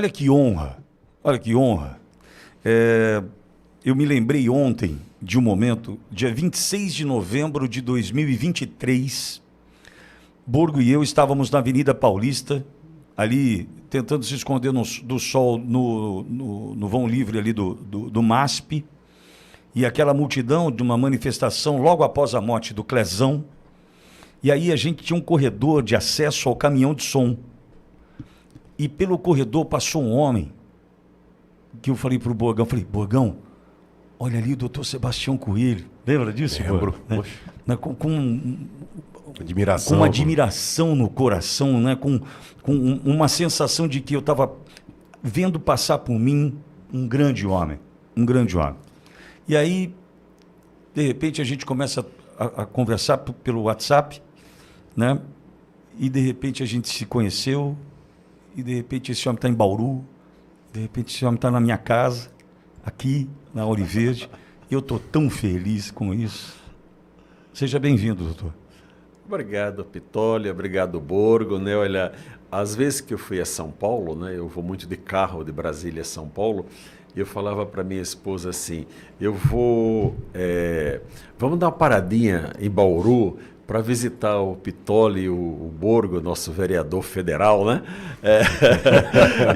Olha que honra, olha que honra. Eu me lembrei ontem de um momento, dia 26 de novembro de 2023, Borgo e eu estávamos na Avenida Paulista, ali tentando se esconder do sol no vão livre ali do MASP, e aquela multidão de uma manifestação logo após a morte do Clezão, e aí a gente tinha um corredor de acesso ao caminhão de som, e pelo corredor passou um homem, que eu falei para o Borgão, Borgão, olha ali o doutor Sebastião Coelho. Lembra disso? Lembro. Né? Com admiração. Com uma admiração no coração, né? com uma sensação de que eu estava vendo passar por mim um grande homem. Um grande homem. E aí, de repente, a gente começa a conversar pelo WhatsApp, né? E de repente a gente se conheceu, e de repente esse homem está em Bauru, de repente esse homem está na minha casa, aqui na Ouro Verde, e eu estou tão feliz com isso. Seja bem-vindo, doutor. Obrigado, Pitolli, obrigado, Borgo, né? Olha, às vezes que eu fui a São Paulo, né? Eu vou muito de carro de Brasília a São Paulo, e eu falava para minha esposa assim, vamos dar uma paradinha em Bauru para visitar o Pitolli, o Borgo, nosso vereador federal, né?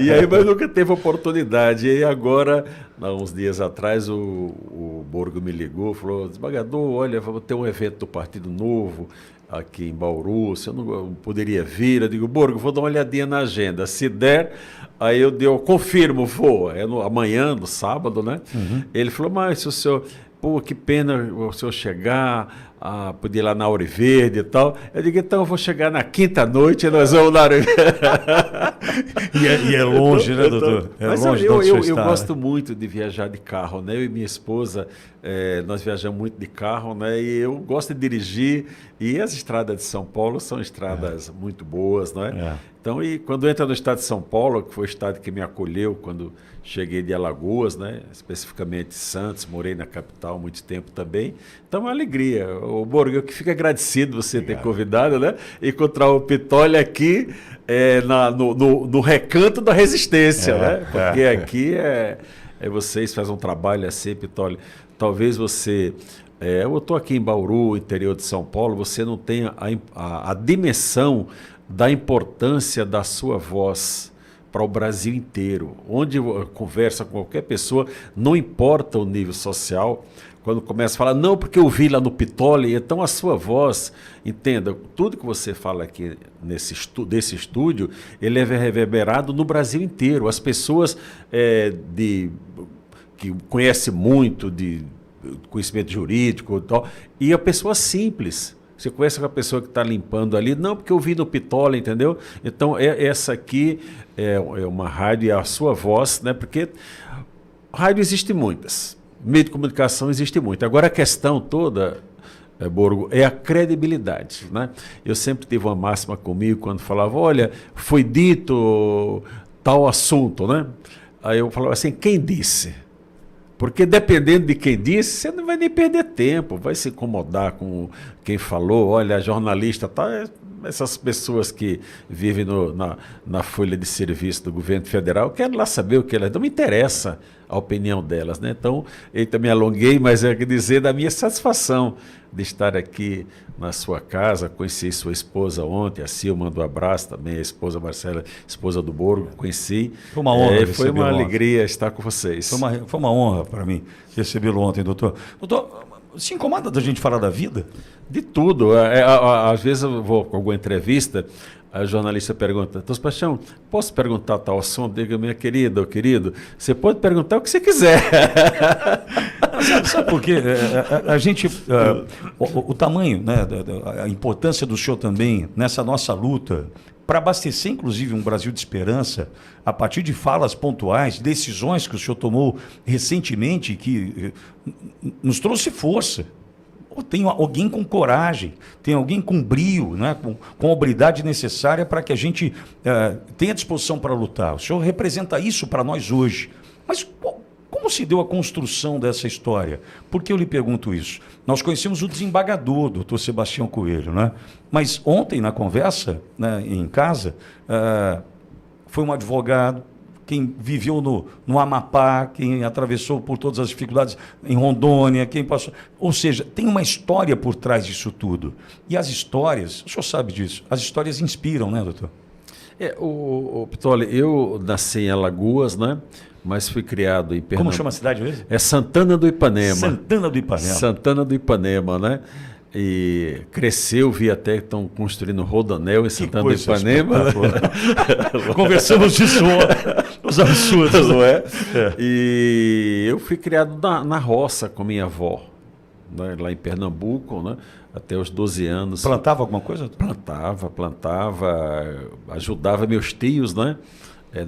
E aí, mas nunca teve oportunidade. E agora, há uns dias atrás, o Borgo me ligou, falou, desembargador, olha, vamos ter um evento do Partido Novo aqui em Bauru, você não poderia vir? Eu digo, Borgo, vou dar uma olhadinha na agenda. Se der, aí eu confirmo, vou. Amanhã, no sábado, né? Uhum. Ele falou, mas se o senhor... Pô, que pena o senhor chegar, poder ir lá na Ouro Verde e tal. Eu digo, então eu vou chegar na quinta-noite e nós vamos na Ouro Verde. E é longe, né, doutor? Mas longe eu gosto muito de viajar de carro, né? Eu e minha esposa, nós viajamos muito de carro, né? E eu gosto de dirigir. E as estradas de São Paulo são estradas muito boas, não é? Então, e quando entra no estado de São Paulo, que foi o estado que me acolheu quando cheguei de Alagoas, né? Especificamente Santos, morei na capital há muito tempo também. Então, é uma alegria. O Borgo, eu que fico agradecido você ter convidado, né? Encontrar o Pitolli aqui no recanto da resistência, né? Porque aqui vocês fazem um trabalho assim, Pitolli. Talvez você... eu estou aqui em Bauru, interior de São Paulo, você não tem a dimensão da importância da sua voz para o Brasil inteiro. Onde conversa com qualquer pessoa, não importa o nível social, quando começa a falar, não, porque eu vi lá no Pitolli, então a sua voz, entenda, tudo que você fala aqui desse estúdio, ele é reverberado no Brasil inteiro. As pessoas que conhecem muito de conhecimento jurídico e tal, e a pessoa simples. Você conhece com a pessoa que está limpando ali? Não, porque eu vi no Pitolli, entendeu? Então, essa aqui é uma rádio, é a sua voz, né? Porque rádio existe muitas, meio de comunicação existe muito. Agora, a questão toda, Borgo, é a credibilidade, né? Eu sempre tive uma máxima comigo quando falava, olha, foi dito tal assunto, né? Aí eu falava assim, quem disse? Porque dependendo de quem disse, você não vai nem perder tempo, vai se incomodar com quem falou, olha, jornalista, tá, essas pessoas que vivem na folha de serviço do governo federal, eu quero lá saber o que elas... Não me interessa a opinião delas, né? Então, eu também alonguei, mas é dizer da minha satisfação de estar aqui na sua casa, conheci sua esposa ontem, a Sil mandou um abraço também, a esposa Marcela, esposa do Borgo, conheci. Foi uma honra foi uma alegria estar com vocês. Foi uma honra para mim recebê-lo ontem, doutor. Doutor, se incomoda da gente falar da vida? De tudo. Às vezes eu vou com alguma entrevista, a jornalista pergunta, Doutor Sebastião, posso perguntar tal assunto? Diga, minha querida ou querido, você pode perguntar o que você quiser. Sabe por quê? A gente, o tamanho, né, a importância do senhor também nessa nossa luta para abastecer, inclusive, um Brasil de esperança, a partir de falas pontuais, decisões que o senhor tomou recentemente, que nos trouxe força. Tem alguém com coragem, tem alguém com brio, né? com a habilidade necessária para que a gente tenha disposição para lutar. O senhor representa isso para nós hoje. Mas como se deu a construção dessa história? Por que eu lhe pergunto isso? Nós conhecemos o desembargador, doutor Sebastião Coelho, né? Mas ontem, na conversa, né, em casa, foi um advogado quem viveu no Amapá, quem atravessou por todas as dificuldades em Rondônia, quem passou... Ou seja, tem uma história por trás disso tudo. E as histórias, o senhor sabe disso, as histórias inspiram, né, doutor? O Pitoli, eu nasci em Alagoas, né? Mas fui criado em Pernambuco. Como chama a cidade mesmo? É Santana do Ipanema. Santana do Ipanema. Santana do Ipanema, né? E cresceu, vi até que estão construindo Rodoanel em Santana do Ipanema. Conversamos disso ontem. Os absurdos, não é? E eu fui criado na roça com minha avó, né? Lá em Pernambuco, né? Até os 12 anos. Plantava alguma coisa? Plantava, ajudava meus tios, né?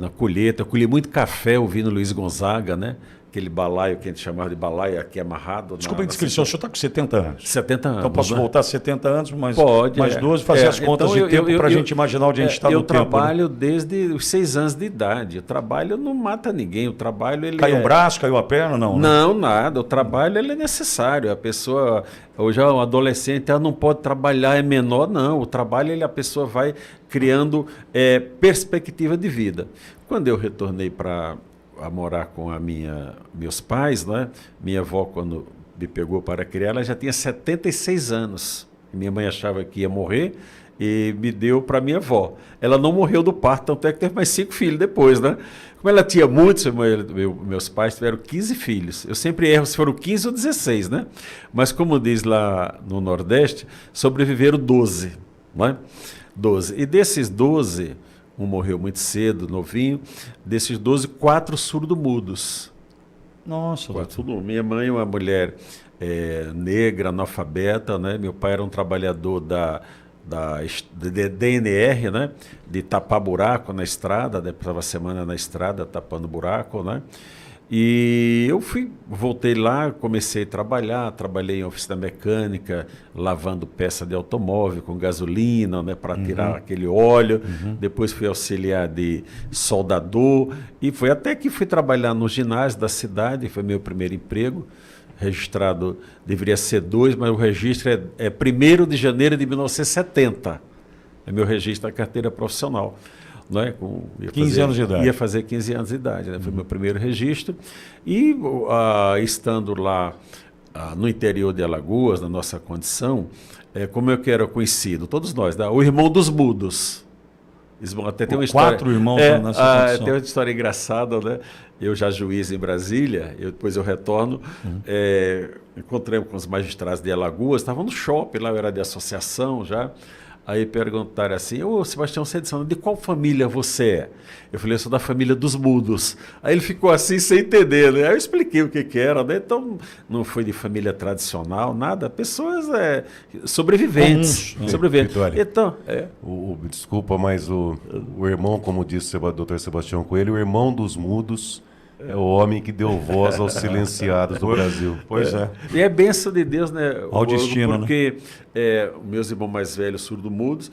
Na colheita. Eu colhi muito café ouvindo Luiz Gonzaga, né? Aquele balaio que a gente chamava de balaio aqui amarrado. Desculpa a indiscrição, o senhor está com 70 anos. 70 anos. Então posso voltar 70 anos, mas pode, mais 12, fazer as contas então, de tempo para a gente imaginar onde a gente está no tempo. Eu trabalho desde os 6 anos de idade. O trabalho não mata ninguém. O trabalho, ele caiu um braço, caiu a perna, não? Não, nada. O trabalho, ele é necessário. A pessoa, hoje um adolescente, ela não pode trabalhar, é menor, não. O trabalho, a pessoa vai criando perspectiva de vida. Quando eu retornei a morar com meus pais, né? Minha avó, quando me pegou para criar, ela já tinha 76 anos. Minha mãe achava que ia morrer e me deu para minha avó. Ela não morreu do parto, tanto é que teve mais 5 filhos depois, né? Como ela tinha muitos, meus pais tiveram 15 filhos. Eu sempre erro se foram 15 ou 16, né? Mas como diz lá no Nordeste, sobreviveram 12, né? 12. E desses 12... um morreu muito cedo, novinho. Desses 12, 4 surdo-mudos. Nossa. 4 Minha mãe é uma mulher negra, analfabeta, né? Meu pai era um trabalhador da DNR, né? De tapar buraco na estrada, né? Passava a semana na estrada tapando buraco, né? E eu voltei lá, comecei a trabalhei em oficina mecânica, lavando peça de automóvel com gasolina, né, para tirar aquele óleo. Depois fui auxiliar de soldador e foi até que fui trabalhar no ginásio da cidade, foi meu primeiro emprego. Registrado, deveria ser 2, mas o registro é 1º de janeiro de 1970. É meu registro da carteira profissional. Não é? 15 anos de idade. Ia fazer 15 anos de idade, né? Foi meu primeiro registro. E estando lá no interior de Alagoas, na nossa condição, como eu que era conhecido, todos nós, né? O irmão dos mudos. Até tem uma história, 4 irmãos nessa condição. Tem uma história engraçada, né? Eu já juiz em Brasília, depois eu retorno, encontrei com os magistrados de Alagoas, estavam no shopping, lá eu era de associação já. Aí perguntaram assim, Sebastião, você é de qual família você é? Eu falei, eu sou da família dos mudos. Aí ele ficou assim sem entender, né? Aí eu expliquei o que era, né? Então, não foi de família tradicional, nada. Pessoas sobreviventes. Sobreviventes. Então, desculpa, mas o irmão, como disse o Dr. Sebastião Coelho, o irmão dos mudos é o homem que deu voz aos silenciados do Brasil. Pois é. E é bênção de Deus, né? Ao destino, porque meus irmãos mais velhos, surdo-mudos,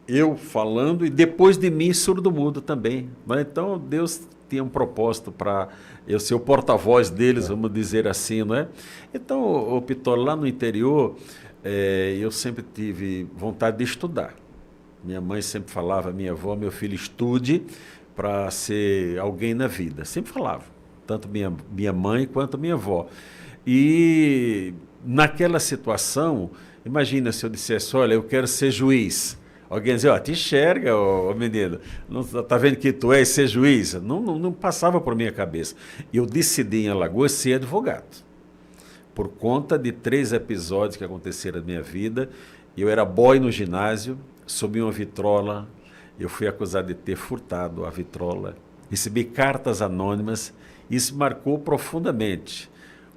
eu falando, e depois de mim, surdo-mudo também. Né? Então, Deus tinha um propósito para eu ser o porta-voz deles, vamos dizer assim, não é? Então, o Pitol, lá no interior, eu sempre tive vontade de estudar. Minha mãe sempre falava, minha avó, meu filho, estude para ser alguém na vida. Sempre falava, tanto minha mãe quanto minha avó. E naquela situação, imagina se eu dissesse, olha, eu quero ser juiz. Alguém dizia, te enxerga, menino, está vendo que tu és ser juiz? Não passava por minha cabeça. E eu decidi em Alagoas ser advogado. Por conta de 3 episódios que aconteceram na minha vida, eu era boy no ginásio, subi uma vitrola, eu fui acusado de ter furtado a vitrola, recebi cartas anônimas, isso marcou profundamente.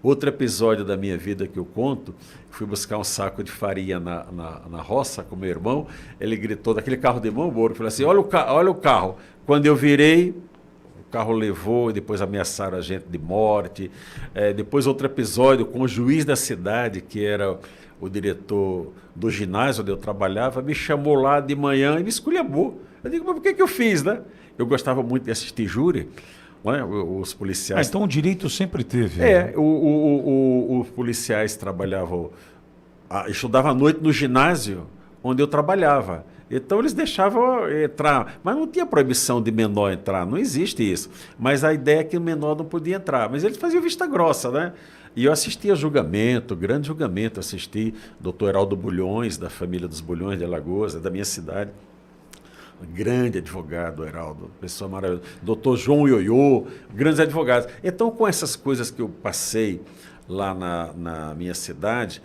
Outro episódio da minha vida que eu conto, fui buscar um saco de farinha na roça com meu irmão, ele gritou, daquele carro de mão, Borgo, falou assim, olha o carro. Quando eu virei, o carro levou e depois ameaçaram a gente de morte. Depois outro episódio com o juiz da cidade, que era o diretor do ginásio onde eu trabalhava, me chamou lá de manhã e me esculhambou. Eu digo, mas por que eu fiz, né? Eu gostava muito de assistir júri, né? Os policiais... então o direito sempre teve. Os policiais trabalhavam, estudavam à noite no ginásio onde eu trabalhava. Então eles deixavam entrar, mas não tinha proibição de menor entrar, não existe isso. Mas a ideia é que o menor não podia entrar, mas eles faziam vista grossa, né? E eu assistia julgamento, grande julgamento, assisti doutor Heraldo Bulhões, da família dos Bulhões de Alagoas, da minha cidade. Grande advogado, Heraldo, pessoa maravilhosa. Doutor João Ioiô, grandes advogados. Então, com essas coisas que eu passei lá na minha cidade,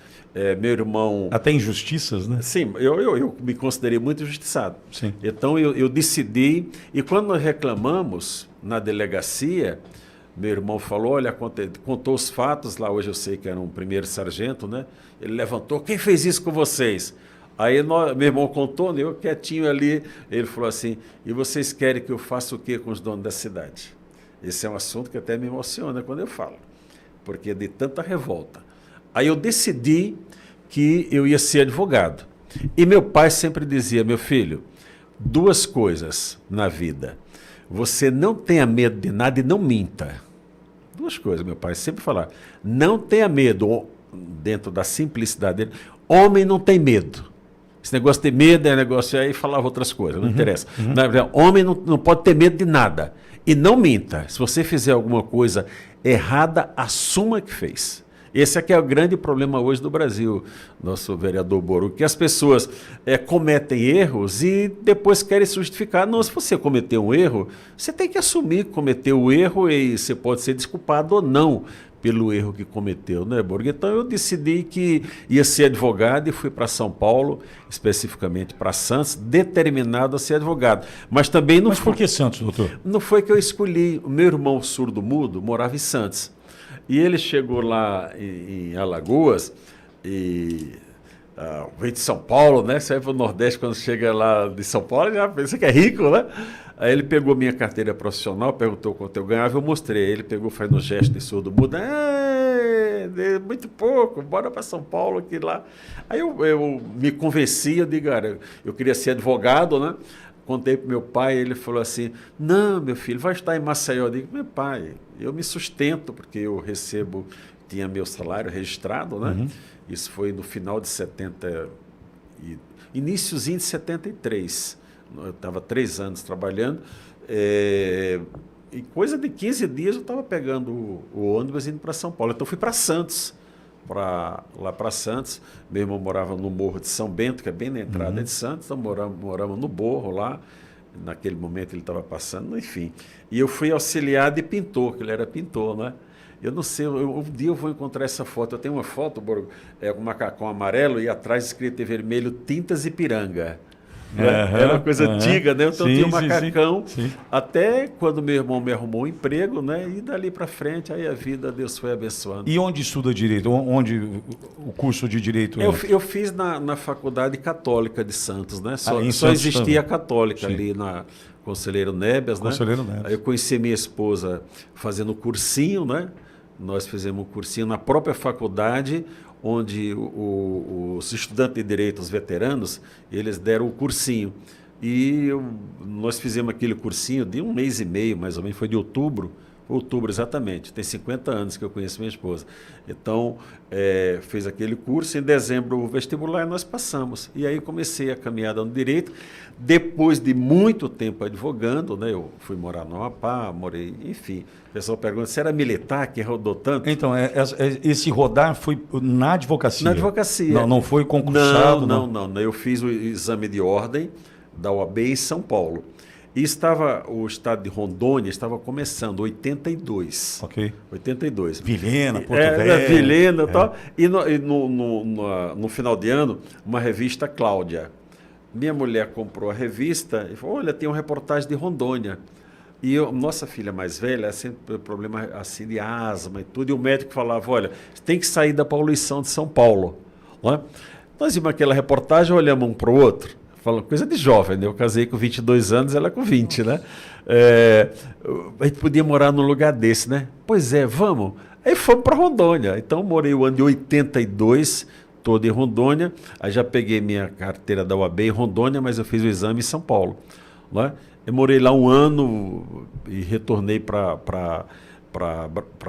meu irmão... Até injustiças, né? Sim, eu me considerei muito injustiçado. Sim. Então, eu decidi, e quando nós reclamamos na delegacia, meu irmão falou, olha, contou os fatos, lá hoje eu sei que era um primeiro sargento, né? Ele levantou, quem fez isso com vocês? Aí meu irmão contou, eu quietinho ali, ele falou assim, e vocês querem que eu faça o quê com os donos da cidade? Esse é um assunto que até me emociona quando eu falo, porque de tanta revolta. Aí eu decidi que eu ia ser advogado. E meu pai sempre dizia, meu filho, duas coisas na vida, você não tenha medo de nada e não minta. Duas coisas, meu pai sempre falava, não tenha medo, dentro da simplicidade dele, homem não tem medo. Esse negócio de medo é negócio aí, falava outras coisas, não interessa. Na verdade, homem não pode ter medo de nada. E não minta. Se você fizer alguma coisa errada, assuma que fez. Esse aqui é o grande problema hoje do Brasil, nosso vereador Boru, que as pessoas cometem erros e depois querem se justificar. Não, se você cometeu um erro, você tem que assumir que cometeu o erro e você pode ser desculpado ou não pelo erro que cometeu, né, Borgo? Então eu decidi que ia ser advogado e fui para São Paulo, especificamente para Santos, determinado a ser advogado. Mas também não Mas por que Santos, doutor? Não foi que eu escolhi. O meu irmão surdo-mudo morava em Santos. E ele chegou lá em Alagoas e veio de São Paulo, né? Você vai para o Nordeste, quando chega lá de São Paulo, já pensa que é rico, né? Aí ele pegou minha carteira profissional, perguntou quanto eu ganhava, eu mostrei. Ele pegou, faz no gesto de surdo-mudo, muito pouco, bora para São Paulo, aqui lá. Aí eu me convenci, eu digo, cara, eu queria ser advogado, né? Contei para meu pai, ele falou assim, não, meu filho, vai estar em Maceió. Eu digo, meu pai, eu me sustento, porque eu recebo, tinha meu salário registrado, né? Uhum. Isso foi no final de 70, iníciozinho de 73. Eu estava 3 anos trabalhando, e coisa de 15 dias eu estava pegando o ônibus indo para São Paulo. Então fui para Santos, lá para Santos. Meu irmão morava no Morro de São Bento, que é bem na entrada de Santos, então moramos no Morro lá. Naquele momento ele estava passando, enfim. E eu fui auxiliar de pintor, que ele era pintor, né? Eu não sei, um dia eu vou encontrar essa foto. Eu tenho uma foto, com um macacão amarelo e atrás escrito em vermelho, Tintas Ipiranga. Era uma coisa antiga, né? Então tinha um macacão, sim. Até quando meu irmão me arrumou um emprego, né? E dali para frente, aí a vida, Deus foi abençoando. E onde estuda Direito? Onde o curso de Direito é? Eu fiz na Faculdade Católica de Santos, né? Só existia a Católica, sim, ali na Conselheiro Nébias, Conselheiro, né? Aí eu conheci minha esposa fazendo cursinho, né? Nós fizemos um cursinho na própria faculdade, onde os estudantes de Direito, os veteranos, eles deram o cursinho. E nós fizemos aquele cursinho de 1 mês e meio, mais ou menos, foi de outubro exatamente, tem 50 anos que eu conheço minha esposa. Então, fez aquele curso, em dezembro o vestibular, e nós passamos. E aí comecei a caminhada no Direito, depois de muito tempo advogando, né? Eu fui morar no Amapá, enfim. O pessoal pergunta, você era militar que rodou tanto? Então, esse rodar foi na advocacia? Na advocacia. Não foi concursado? Não. Eu fiz o exame de ordem da OAB em São Paulo. E o estado de Rondônia estava começando, 82. Ok. 82. Vilhena, Porto Velho. Vilhena e tal. E no final de ano, uma revista Cláudia. Minha mulher comprou a revista e falou, olha, tem uma reportagem de Rondônia. E nossa filha mais velha, sempre problema assim de asma e tudo. E o médico falava, olha, você tem que sair da poluição de São Paulo. Não é? Nós vimos aquela reportagem, olhamos um para o outro. Falando coisa de jovem, né? Eu casei com 22 anos, ela com 20, né? A gente podia morar num lugar desse, né? Pois é, vamos. Aí fomos para Rondônia. Então, morei o ano de 82, todo em Rondônia. Aí já peguei minha carteira da UAB em Rondônia, mas eu fiz o exame em São Paulo. Né? Eu morei lá 1 ano e retornei para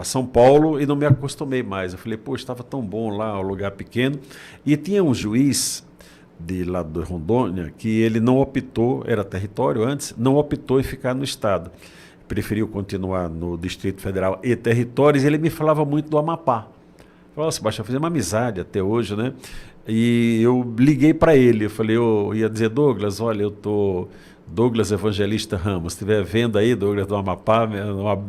São Paulo e não me acostumei mais. Eu falei, pô, estava tão bom lá, um lugar pequeno. E tinha um juiz de lá de Rondônia, que ele não optou, era território antes, não optou em ficar no estado. Preferiu continuar no Distrito Federal e territórios, e ele me falava muito do Amapá. Falava, Sebastião, fizemos uma amizade até hoje, né? E eu liguei para ele, eu falei, eu ia dizer, Douglas, olha, eu tô Douglas Evangelista Ramos, se estiver vendo aí, Douglas do Amapá,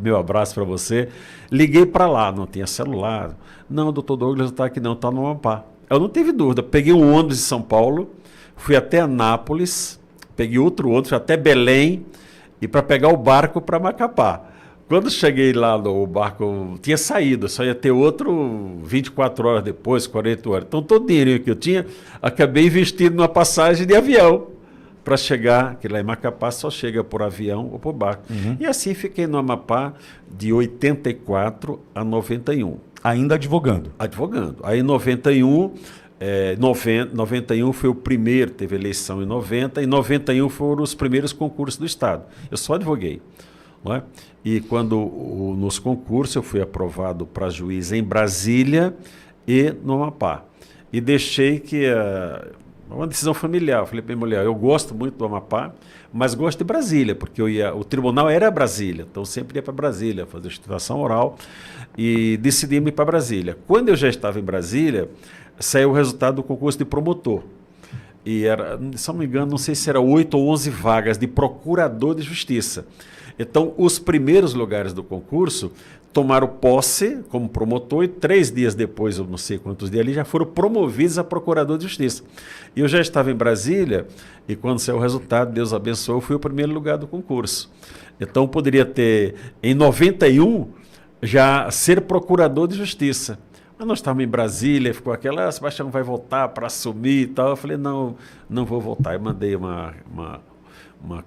meu abraço para você. Liguei para lá, não tinha celular. Não, doutor Douglas não está aqui não, está no Amapá. Eu não tive dúvida, peguei um ônibus de São Paulo, fui até Anápolis, peguei outro ônibus, fui até Belém, e para pegar o barco para Macapá. Quando cheguei lá, o barco tinha saído, só ia ter outro 24 horas depois, 40 horas. Então, todo o dinheiro que eu tinha, acabei investindo numa passagem de avião para chegar, que lá em Macapá só chega por avião ou por barco. E assim fiquei no Amapá de 84 a 91. Ainda advogando? Advogando. Aí em 91... 91 foi o primeiro, teve eleição em 90, e 91 foram os primeiros concursos do Estado. Eu só advoguei. Não é? E quando nos concursos eu fui aprovado para juiz em Brasília e no Amapá. E deixei que uma decisão familiar. Eu falei para minha mulher, eu gosto muito do Amapá, mas gosto de Brasília, porque o tribunal era Brasília, então eu sempre ia para Brasília fazer instituição oral e decidi ir para Brasília. Quando eu já estava em Brasília, saiu o resultado do concurso de promotor. E era, se não me engano, não sei se era 8 ou 11 vagas de procurador de justiça. Então, os primeiros lugares do concurso tomaram posse como promotor e 3 dias depois, eu não sei quantos dias ali, já foram promovidos a procurador de justiça. E eu já estava em Brasília e quando saiu o resultado, Deus abençoou, eu fui o primeiro lugar do concurso. Então, poderia ter, em 91, já ser procurador de justiça. Mas nós estávamos em Brasília, ficou aquela, Sebastião vai voltar para assumir e tal. Eu falei, não vou voltar. Eu mandei uma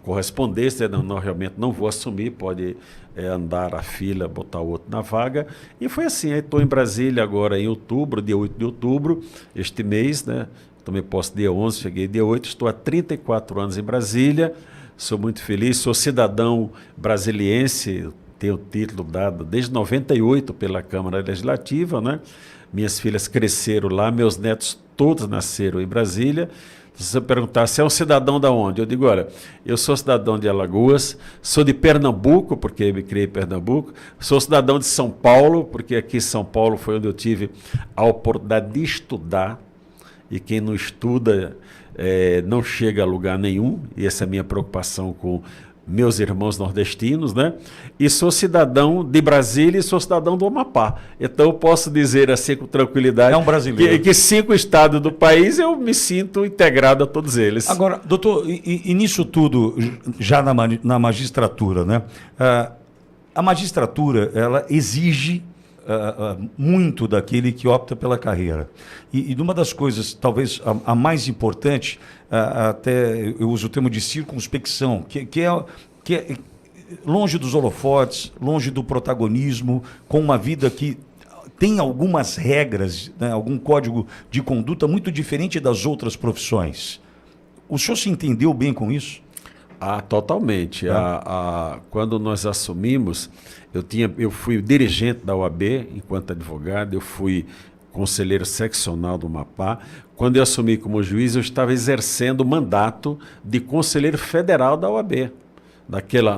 correspondência, não, realmente não vou assumir, pode andar a fila, botar o outro na vaga. E foi assim, estou em Brasília agora em outubro, dia 8 de outubro, este mês, né? Tomei posse dia 11, cheguei dia 8, estou há 34 anos em Brasília, sou muito feliz, sou cidadão brasiliense, tenho o título dado desde 98 pela Câmara Legislativa, né? Minhas filhas cresceram lá, meus netos todos nasceram em Brasília. Se você perguntar se é um cidadão da onde, eu digo, olha, eu sou cidadão de Alagoas, sou de Pernambuco, porque me criei em Pernambuco, sou cidadão de São Paulo, porque aqui em São Paulo foi onde eu tive a oportunidade de estudar, e quem não estuda não chega a lugar nenhum, e essa é a minha preocupação com meus irmãos nordestinos, né? E sou cidadão de Brasília e sou cidadão do Amapá. Então eu posso dizer assim com tranquilidade é um brasileiro. que 5 estados do país eu me sinto integrado a todos eles. Agora, doutor, e nisso tudo, já na magistratura, né? A magistratura, ela exige muito daquele que opta pela carreira. E uma das coisas, talvez a mais importante, até eu uso o termo de circunspecção, que é longe dos holofotes, longe do protagonismo, com uma vida que tem algumas regras, né, algum código de conduta muito diferente das outras profissões. O senhor se entendeu bem com isso? Totalmente. Quando nós assumimos, eu fui dirigente da OAB enquanto advogado, eu fui conselheiro seccional do Amapá. Quando eu assumi como juiz, eu estava exercendo o mandato de conselheiro federal da OAB.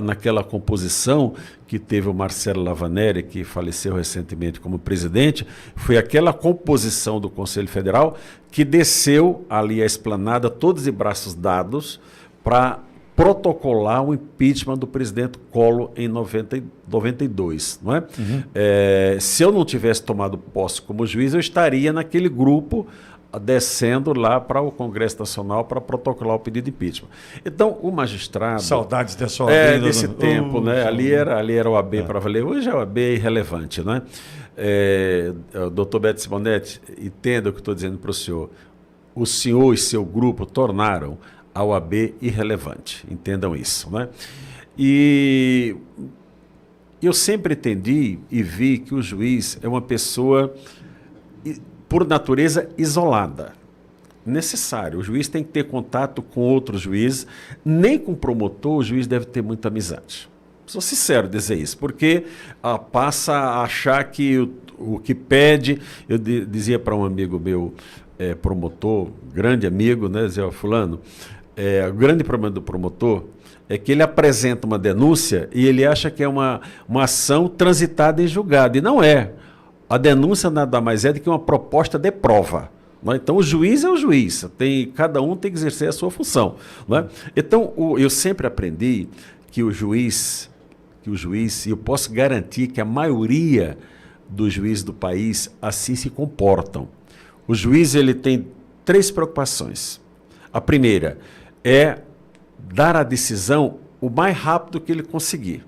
Naquela composição que teve o Marcelo Lavaneri, que faleceu recentemente como presidente, foi aquela composição do Conselho Federal que desceu ali a esplanada, todos de braços dados, para protocolar o impeachment do presidente Collor em 92, não é? Se eu não tivesse tomado posse como juiz, eu estaria naquele grupo descendo lá para o Congresso Nacional para protocolar o pedido de impeachment. Então, o magistrado... Saudades dessa OAB. Desse tempo, né? Ali era o OAB para valer. Hoje a OAB é irrelevante, não é? Doutor Beto Simonetti, entenda o que estou dizendo para o senhor. O senhor e seu grupo tornaram a OAB irrelevante. Entendam isso, né? E eu sempre entendi e vi que o juiz é uma pessoa, por natureza, isolada. Necessário. O juiz tem que ter contato com outros juízes. Nem com o promotor o juiz deve ter muita amizade. Sou sincero dizer isso, porque passa a achar que o que pede... Eu dizia para um amigo meu, promotor, grande amigo, né, Zé Fulano, o grande problema do promotor é que ele apresenta uma denúncia e ele acha que é uma ação transitada em julgado, e não é. A denúncia nada mais é do que uma proposta de prova. Não é? Então, o juiz é o juiz, cada um tem que exercer a sua função. Não é? Então, eu sempre aprendi que o juiz, e eu posso garantir que a maioria dos juízes do país assim se comportam. O juiz ele tem 3 preocupações. A primeira é dar a decisão o mais rápido que ele conseguir.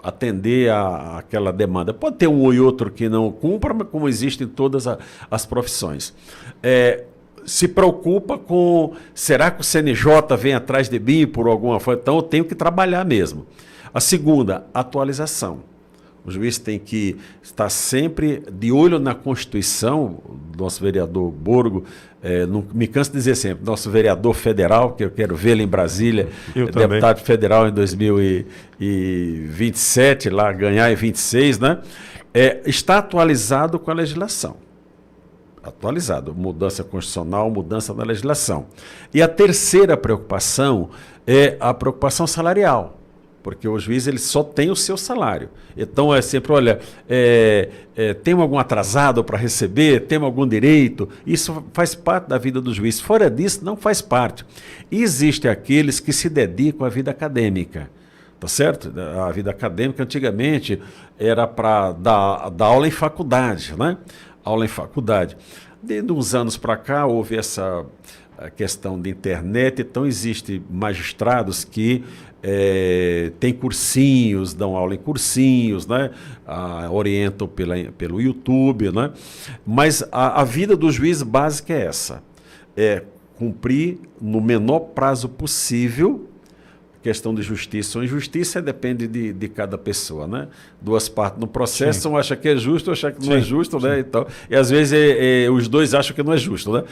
Atender àquela demanda. Pode ter um ou outro que não cumpra, mas como existe em todas as profissões. Se preocupa com, será que o CNJ vem atrás de mim por alguma forma? Então eu tenho que trabalhar mesmo. A segunda, atualização. O juiz tem que estar sempre de olho na Constituição. O nosso vereador Borgo, não me canso de dizer sempre, nosso vereador federal, que eu quero vê-lo em Brasília, deputado federal em 2027, lá ganhar em 26, né? Está atualizado com a legislação. Atualizado, mudança constitucional, mudança na legislação. E a terceira preocupação é a preocupação salarial. Porque o juiz ele só tem o seu salário. Então é sempre, olha, tem algum atrasado para receber? Tem algum direito? Isso faz parte da vida do juiz. Fora disso, não faz parte. E existem aqueles que se dedicam à vida acadêmica. Tá certo? A vida acadêmica antigamente era para dar aula em faculdade, né? Aula em faculdade. De uns anos para cá houve essa questão de internet, então existem magistrados que tem cursinhos, dão aula em cursinhos, né? Orientam pelo YouTube, né? Mas a vida do juiz básica é essa, cumprir no menor prazo possível questão de justiça ou injustiça depende de cada pessoa, né? Duas partes no processo, um acha que é justo, acha que não é justo, né? Então, e às vezes os dois acham que não é justo, né?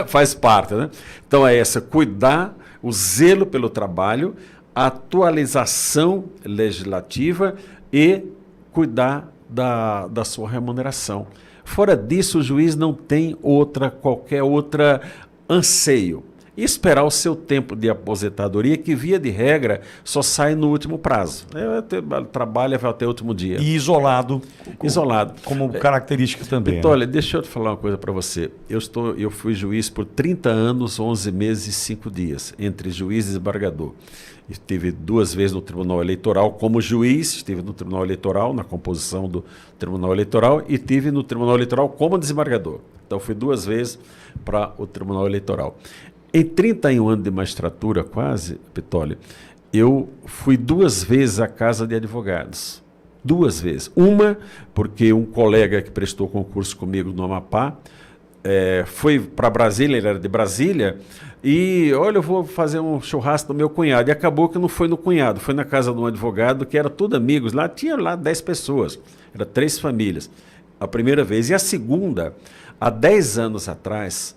Faz parte, né? Então cuidar, o zelo pelo trabalho, a atualização legislativa e cuidar da sua remuneração. Fora disso, o juiz não tem qualquer outra anseio. E esperar o seu tempo de aposentadoria, que via de regra só sai no último prazo. Trabalha até o último dia. E isolado. Isolado. Como característica também. Então, olha, deixa eu te falar uma coisa para você. Eu fui juiz por 30 anos, 11 meses e 5 dias, entre juiz e desembargador. Estive 2 vezes no Tribunal Eleitoral como juiz, estive no Tribunal Eleitoral, na composição do Tribunal Eleitoral, e estive no Tribunal Eleitoral como desembargador. Então, fui 2 vezes para o Tribunal Eleitoral. Em 31 anos de magistratura, quase, Pitoli, eu fui 2 vezes à Casa de Advogados. 2 vezes. Uma, porque um colega que prestou concurso comigo no Amapá foi para Brasília, ele era de Brasília, e, olha, eu vou fazer um churrasco do meu cunhado. E acabou que não foi no cunhado, foi na casa de um advogado, que era tudo amigos. Lá tinha 10 pessoas, era 3 famílias. A primeira vez. E a segunda, há 10 anos atrás,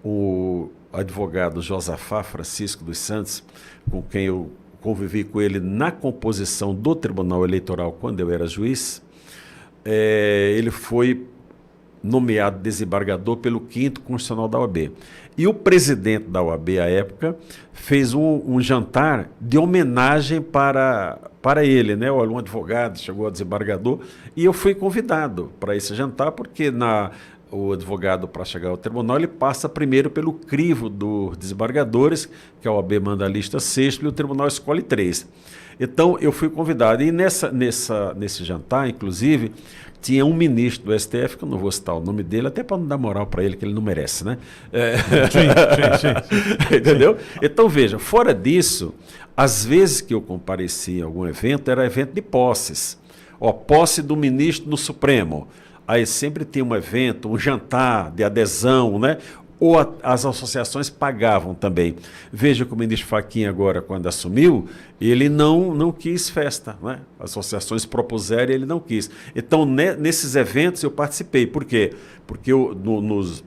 o advogado Josafá Francisco dos Santos, com quem eu convivi com ele na composição do Tribunal Eleitoral quando eu era juiz, ele foi nomeado desembargador pelo 5º Constitucional da OAB. E o presidente da OAB, à época, fez um jantar de homenagem para ele, né? Olha, um advogado chegou a desembargador, e eu fui convidado para esse jantar, porque o advogado, para chegar ao tribunal, ele passa primeiro pelo crivo dos desembargadores, que a OAB manda a lista 6, e o tribunal escolhe 3. Então, eu fui convidado. E nesse jantar, inclusive, tinha um ministro do STF, que eu não vou citar o nome dele, até para não dar moral para ele, que ele não merece, né? Sim. Entendeu? Então, veja, fora disso, às vezes que eu compareci em algum evento, era evento de posses. Posse do ministro no Supremo. Aí sempre tinha um evento, um jantar de adesão, né? Ou as associações pagavam também. Veja que o ministro Fachin agora, quando assumiu, ele não quis festa, né? As associações propuseram e ele não quis. Então, nesses eventos eu participei. Por quê? Porque nos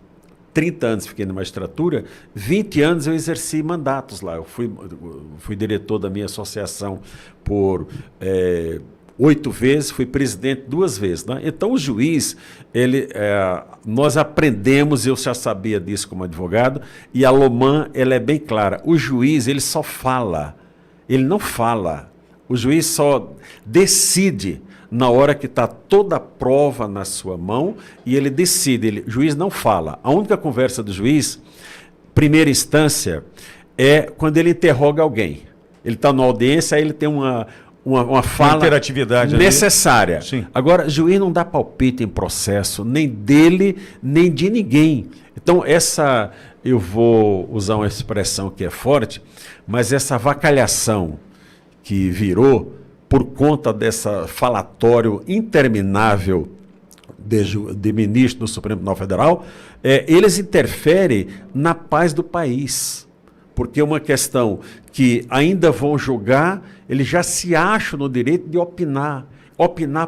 30 anos fiquei na magistratura, 20 anos eu exerci mandatos lá. Eu fui diretor da minha associação por 8 vezes, fui presidente 2 vezes. Né? Então, o juiz, nós aprendemos, eu já sabia disso como advogado, e a Loman, ela é bem clara. O juiz, ele só fala, ele não fala. O juiz só decide na hora que está toda a prova na sua mão e ele decide. O juiz não fala. A única conversa do juiz, primeira instância, é quando ele interroga alguém. Ele está na audiência, aí ele tem uma fala interatividade necessária. Sim. Agora, o juiz não dá palpite em processo, nem dele, nem de ninguém. Então, eu vou usar uma expressão que é forte, mas essa avacalhação que virou por conta dessa falatório interminável de ministro do Supremo Tribunal Federal, eles interferem na paz do país. Porque é uma questão que ainda vão julgar, eles já se acham no direito de opinar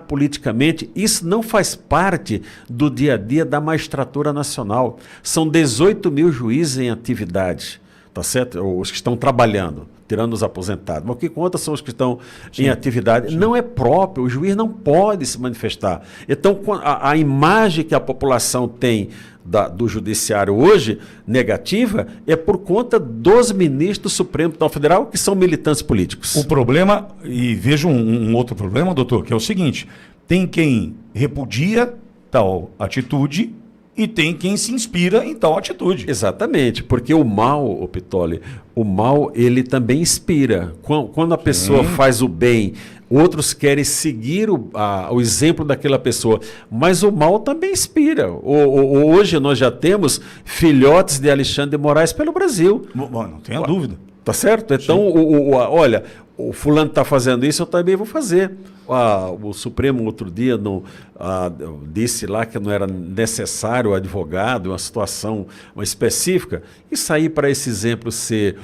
politicamente. Isso não faz parte do dia a dia da magistratura nacional. São 18 mil juízes em atividade, tá certo? Os que estão trabalhando, tirando os aposentados. Mas o que conta são os que estão em atividade. Sim. Não é próprio, o juiz não pode se manifestar. Então, a imagem que a população tem do judiciário hoje, negativa, é por conta dos ministros do Supremo Tribunal Federal, que são militantes políticos. O problema, e vejo um outro problema, doutor, que é o seguinte: tem quem repudia tal atitude e tem quem se inspira em tal atitude. Exatamente, porque o mal, Pittoli, o mal ele também inspira. Quando a pessoa faz o bem, outros querem seguir o exemplo daquela pessoa, mas o mal também inspira. Hoje nós já temos filhotes de Alexandre de Moraes pelo Brasil. Bom, não tenha dúvida. Tá certo? Então, olha, o fulano está fazendo isso, eu também vou fazer. O Supremo, outro dia, disse lá que não era necessário o advogado, uma situação específica, e sair para esse exemplo ser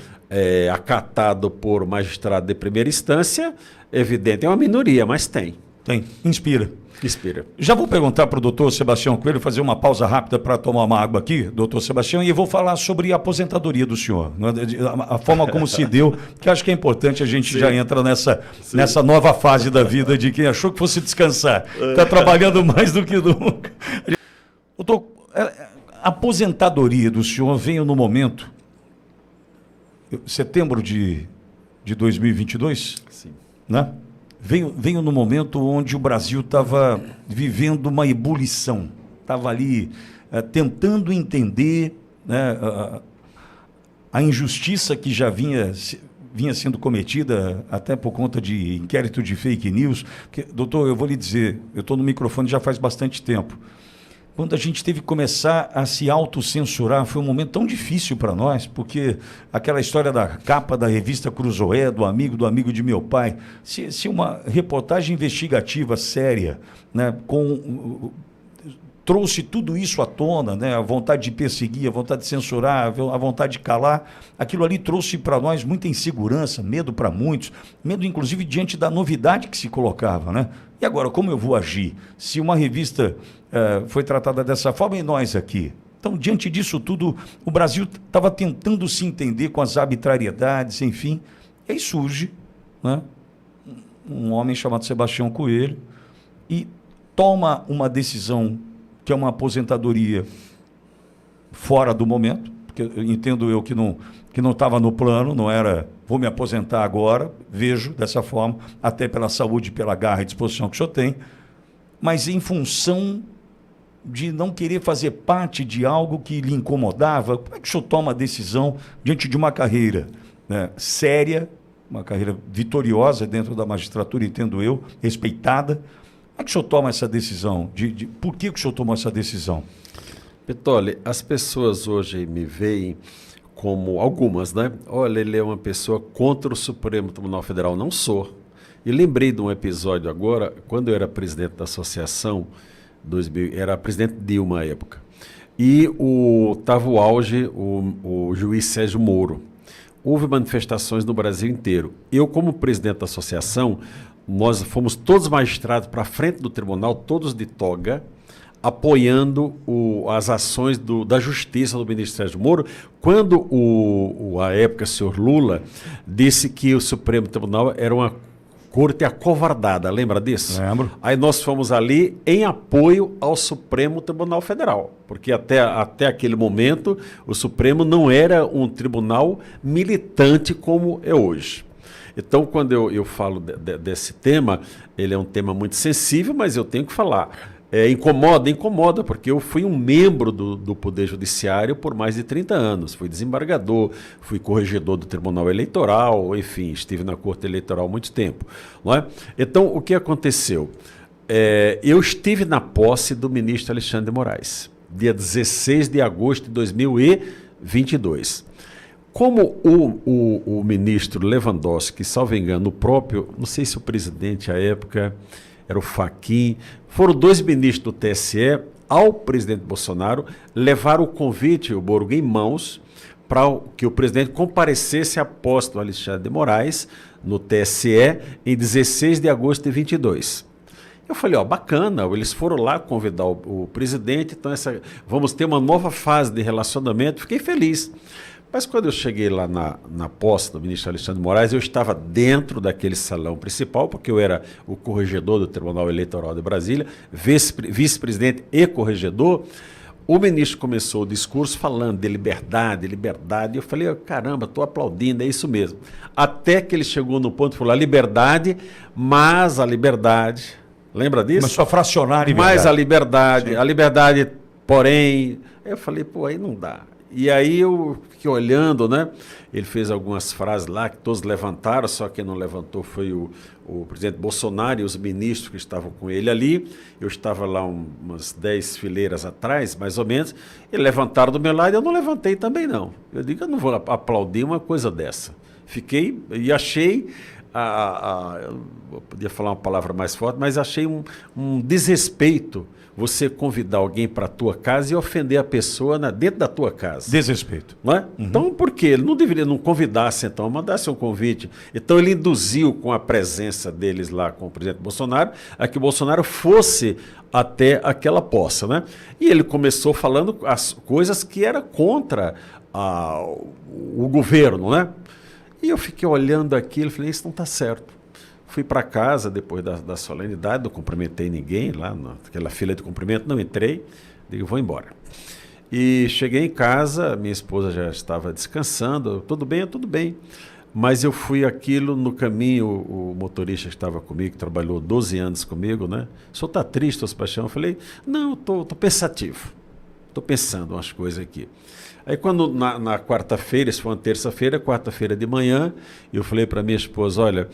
acatado por magistrado de primeira instância, evidente, é uma minoria, mas tem. Tem, inspira. Inspira. Já vou perguntar para o doutor Sebastião Coelho, fazer uma pausa rápida para tomar uma água aqui, doutor Sebastião, e eu vou falar sobre a aposentadoria do senhor, a forma como se deu, que acho que é importante, a gente já entra nessa nova fase da vida de quem achou que fosse descansar, está trabalhando mais do que nunca. Doutor, a aposentadoria do senhor veio no momento, setembro de 2022, Sim. Né? Veio no momento onde o Brasil estava vivendo uma ebulição, estava ali tentando entender, né, a injustiça que já vinha sendo cometida até por conta de inquérito de fake news. Porque, doutor, eu vou lhe dizer, eu estou no microfone já faz bastante tempo. Quando a gente teve que começar a se autocensurar, foi um momento tão difícil para nós, porque aquela história da capa da revista Cruzoé, do amigo de meu pai, se uma reportagem investigativa séria, né, trouxe tudo isso à tona, né, a vontade de perseguir, a vontade de censurar, a vontade de calar, aquilo ali trouxe para nós muita insegurança, medo para muitos, medo inclusive diante da novidade que se colocava, né? E agora, como eu vou agir? Se uma revista foi tratada dessa forma e nós aqui? Então, diante disso tudo, o Brasil estava tentando se entender com as arbitrariedades, enfim. E aí surge, né, um homem chamado Sebastião Coelho e toma uma decisão que é uma aposentadoria fora do momento, porque entendo eu que não estava no plano, não era vou me aposentar agora, vejo dessa forma, até pela saúde, pela garra e disposição que o senhor tem, mas em função de não querer fazer parte de algo que lhe incomodava. Como é que o senhor toma a decisão diante de uma carreira, né, séria, uma carreira vitoriosa dentro da magistratura, entendo eu, respeitada? Como é que o senhor toma essa decisão? Por que o senhor tomou essa decisão? Pittoli, as pessoas hoje me veem como algumas, né? Olha, ele é uma pessoa contra o Supremo Tribunal Federal. Não sou. E lembrei de um episódio agora, quando eu era presidente da associação, era presidente Dilma à época, e estava o auge, o juiz Sérgio Moro. Houve manifestações no Brasil inteiro. Eu, como presidente da associação, nós fomos todos magistrados para a frente do tribunal, todos de toga, apoiando as ações da justiça do ministro Sérgio Moro, quando à época o senhor Lula disse que o Supremo Tribunal era uma corte acovardada, lembra disso? Lembro. Aí nós fomos ali em apoio ao Supremo Tribunal Federal, porque até aquele momento o Supremo não era um tribunal militante como é hoje. Então, quando eu falo desse tema, ele é um tema muito sensível, mas eu tenho que falar. Incomoda, porque eu fui um membro do Poder Judiciário por mais de 30 anos. Fui desembargador, fui corregedor do Tribunal Eleitoral, enfim, estive na Corte Eleitoral há muito tempo. Não é? Então, o que aconteceu? Eu estive na posse do ministro Alexandre de Moraes, dia 16 de agosto de 2022. Como o ministro Lewandowski, salvo engano, o próprio, não sei se o presidente à época era o Fachin, foram 2 ministros do TSE ao presidente Bolsonaro levar o convite, o Borgo, em mãos, para que o presidente comparecesse à posse do Alexandre de Moraes no TSE em 16 de agosto de 22. Eu falei, bacana, eles foram lá convidar o presidente, então vamos ter uma nova fase de relacionamento, fiquei feliz. Mas quando eu cheguei lá na posse do ministro Alexandre de Moraes, eu estava dentro daquele salão principal, porque eu era o corregedor do Tribunal Eleitoral de Brasília, vice-presidente e corregedor. O ministro começou o discurso falando de liberdade, e eu falei, caramba, estou aplaudindo, é isso mesmo. Até que ele chegou no ponto e falou, a liberdade, mas a liberdade... Lembra disso? Começou a fracionar a liberdade. Mas Sim. a liberdade, porém... Aí eu falei, aí não dá. E aí eu fiquei olhando, né? Ele fez algumas frases lá que todos levantaram, só quem não levantou foi o presidente Bolsonaro e os ministros que estavam com ele ali. Eu estava lá umas 10 fileiras atrás, mais ou menos. Eles levantaram do meu lado e eu não levantei também, não. Eu digo, eu não vou aplaudir uma coisa dessa. Fiquei e achei... eu podia falar uma palavra mais forte, mas achei um desrespeito você convidar alguém para a tua casa e ofender a pessoa dentro da tua casa. Desrespeito. Não é? Então, por quê? Ele não deveria, não convidasse, então, mandasse um convite. Então, ele induziu com a presença deles lá com o presidente Bolsonaro, a que o Bolsonaro fosse até aquela posse, né? E ele começou falando as coisas que eram contra o governo, né? E eu fiquei olhando aquilo e falei, isso não está certo. Fui para casa depois da solenidade, não cumprimentei ninguém lá, naquela fila de cumprimento, não entrei, digo, vou embora. E cheguei em casa, minha esposa já estava descansando, tudo bem. Mas eu fui aquilo no caminho, o motorista que estava comigo, que trabalhou 12 anos comigo, né? O senhor está triste, Sebastião? Eu falei, não, estou pensativo, estou pensando umas coisas aqui. Aí quando na quarta-feira, isso foi uma terça-feira, quarta-feira de manhã, eu falei para minha esposa, olha,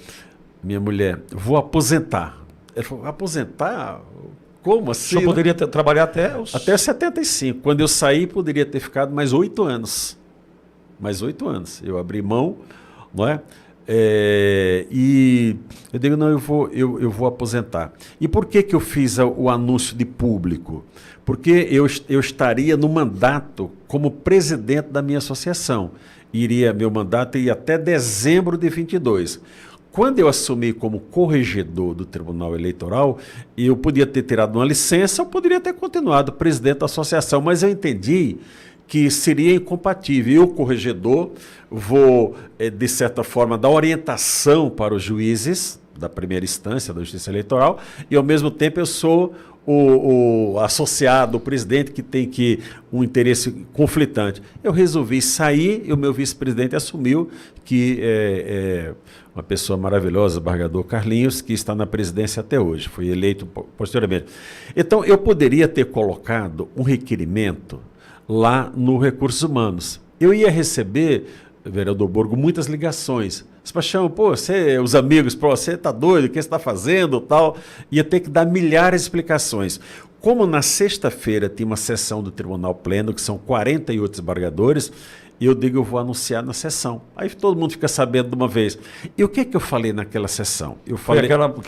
minha mulher, vou aposentar. Ela falou, aposentar? Como assim? O senhor poderia trabalhar até os... Até 75. Quando eu saí, poderia ter ficado mais 8 anos. Mais 8 anos. Eu abri mão, não é? E eu digo, não, eu vou aposentar. E por que eu fiz o anúncio de público? Porque eu estaria no mandato como presidente da minha associação. Meu mandato iria até dezembro de 22. Quando eu assumi como corregedor do Tribunal Eleitoral, eu podia ter tirado uma licença, eu poderia ter continuado presidente da associação, mas eu entendi que seria incompatível. Eu, corregedor, vou, de certa forma, dar orientação para os juízes da primeira instância da Justiça Eleitoral e, ao mesmo tempo, eu sou o associado, o presidente que tem um interesse conflitante. Eu resolvi sair e o meu vice-presidente assumiu, que é uma pessoa maravilhosa, o desembargador Carlinhos, que está na presidência até hoje, foi eleito posteriormente. Então, eu poderia ter colocado um requerimento lá no Recursos Humanos. Eu ia receber, vereador Borgo, muitas ligações. Sebastião, os amigos, você está doido, o que você está fazendo, tal. Ia ter que dar milhares de explicações. Como na sexta-feira tinha uma sessão do Tribunal Pleno, que são 48 desembargadores, eu digo, eu vou anunciar na sessão. Aí todo mundo fica sabendo de uma vez. E o que eu falei naquela sessão? Foi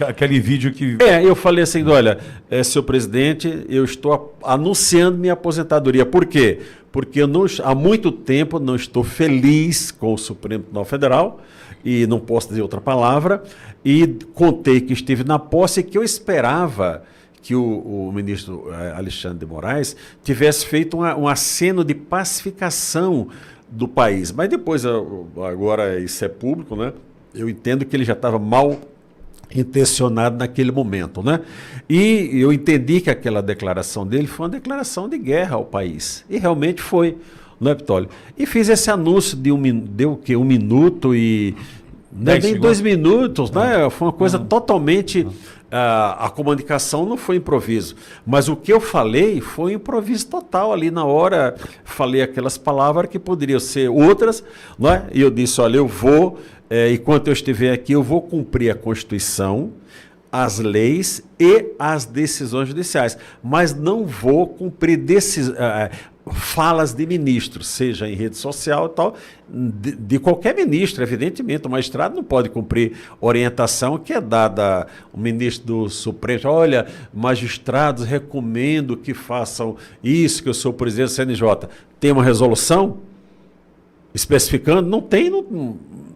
aquele vídeo que... eu falei assim, olha, senhor presidente, eu estou anunciando minha aposentadoria. Por quê? Porque há muito tempo não estou feliz com o Supremo Tribunal Federal, e não posso dizer outra palavra, e contei que estive na posse e que eu esperava que o ministro Alexandre de Moraes tivesse feito um aceno de pacificação do país. Mas depois, agora isso é público, né? Eu entendo que ele já estava mal intencionado naquele momento, né? E eu entendi que aquela declaração dele foi uma declaração de guerra ao país. E realmente foi, não é, Pitoli? E fiz esse anúncio deu o quê? 1 minuto e... Nem 2 minutos, né? Foi uma coisa totalmente... A comunicação não foi improviso, mas o que eu falei foi improviso total ali na hora. Falei aquelas palavras que poderiam ser outras, não é? E eu disse, olha, eu vou, enquanto eu estiver aqui, eu vou cumprir a Constituição, as leis e as decisões judiciais, mas não vou cumprir falas de ministros, seja em rede social e tal, de qualquer ministro, evidentemente. O magistrado não pode cumprir orientação que é dada ao ministro do Supremo. Olha, magistrados, recomendo que façam isso, que eu sou o presidente do CNJ. Tem uma resolução especificando? Não tem,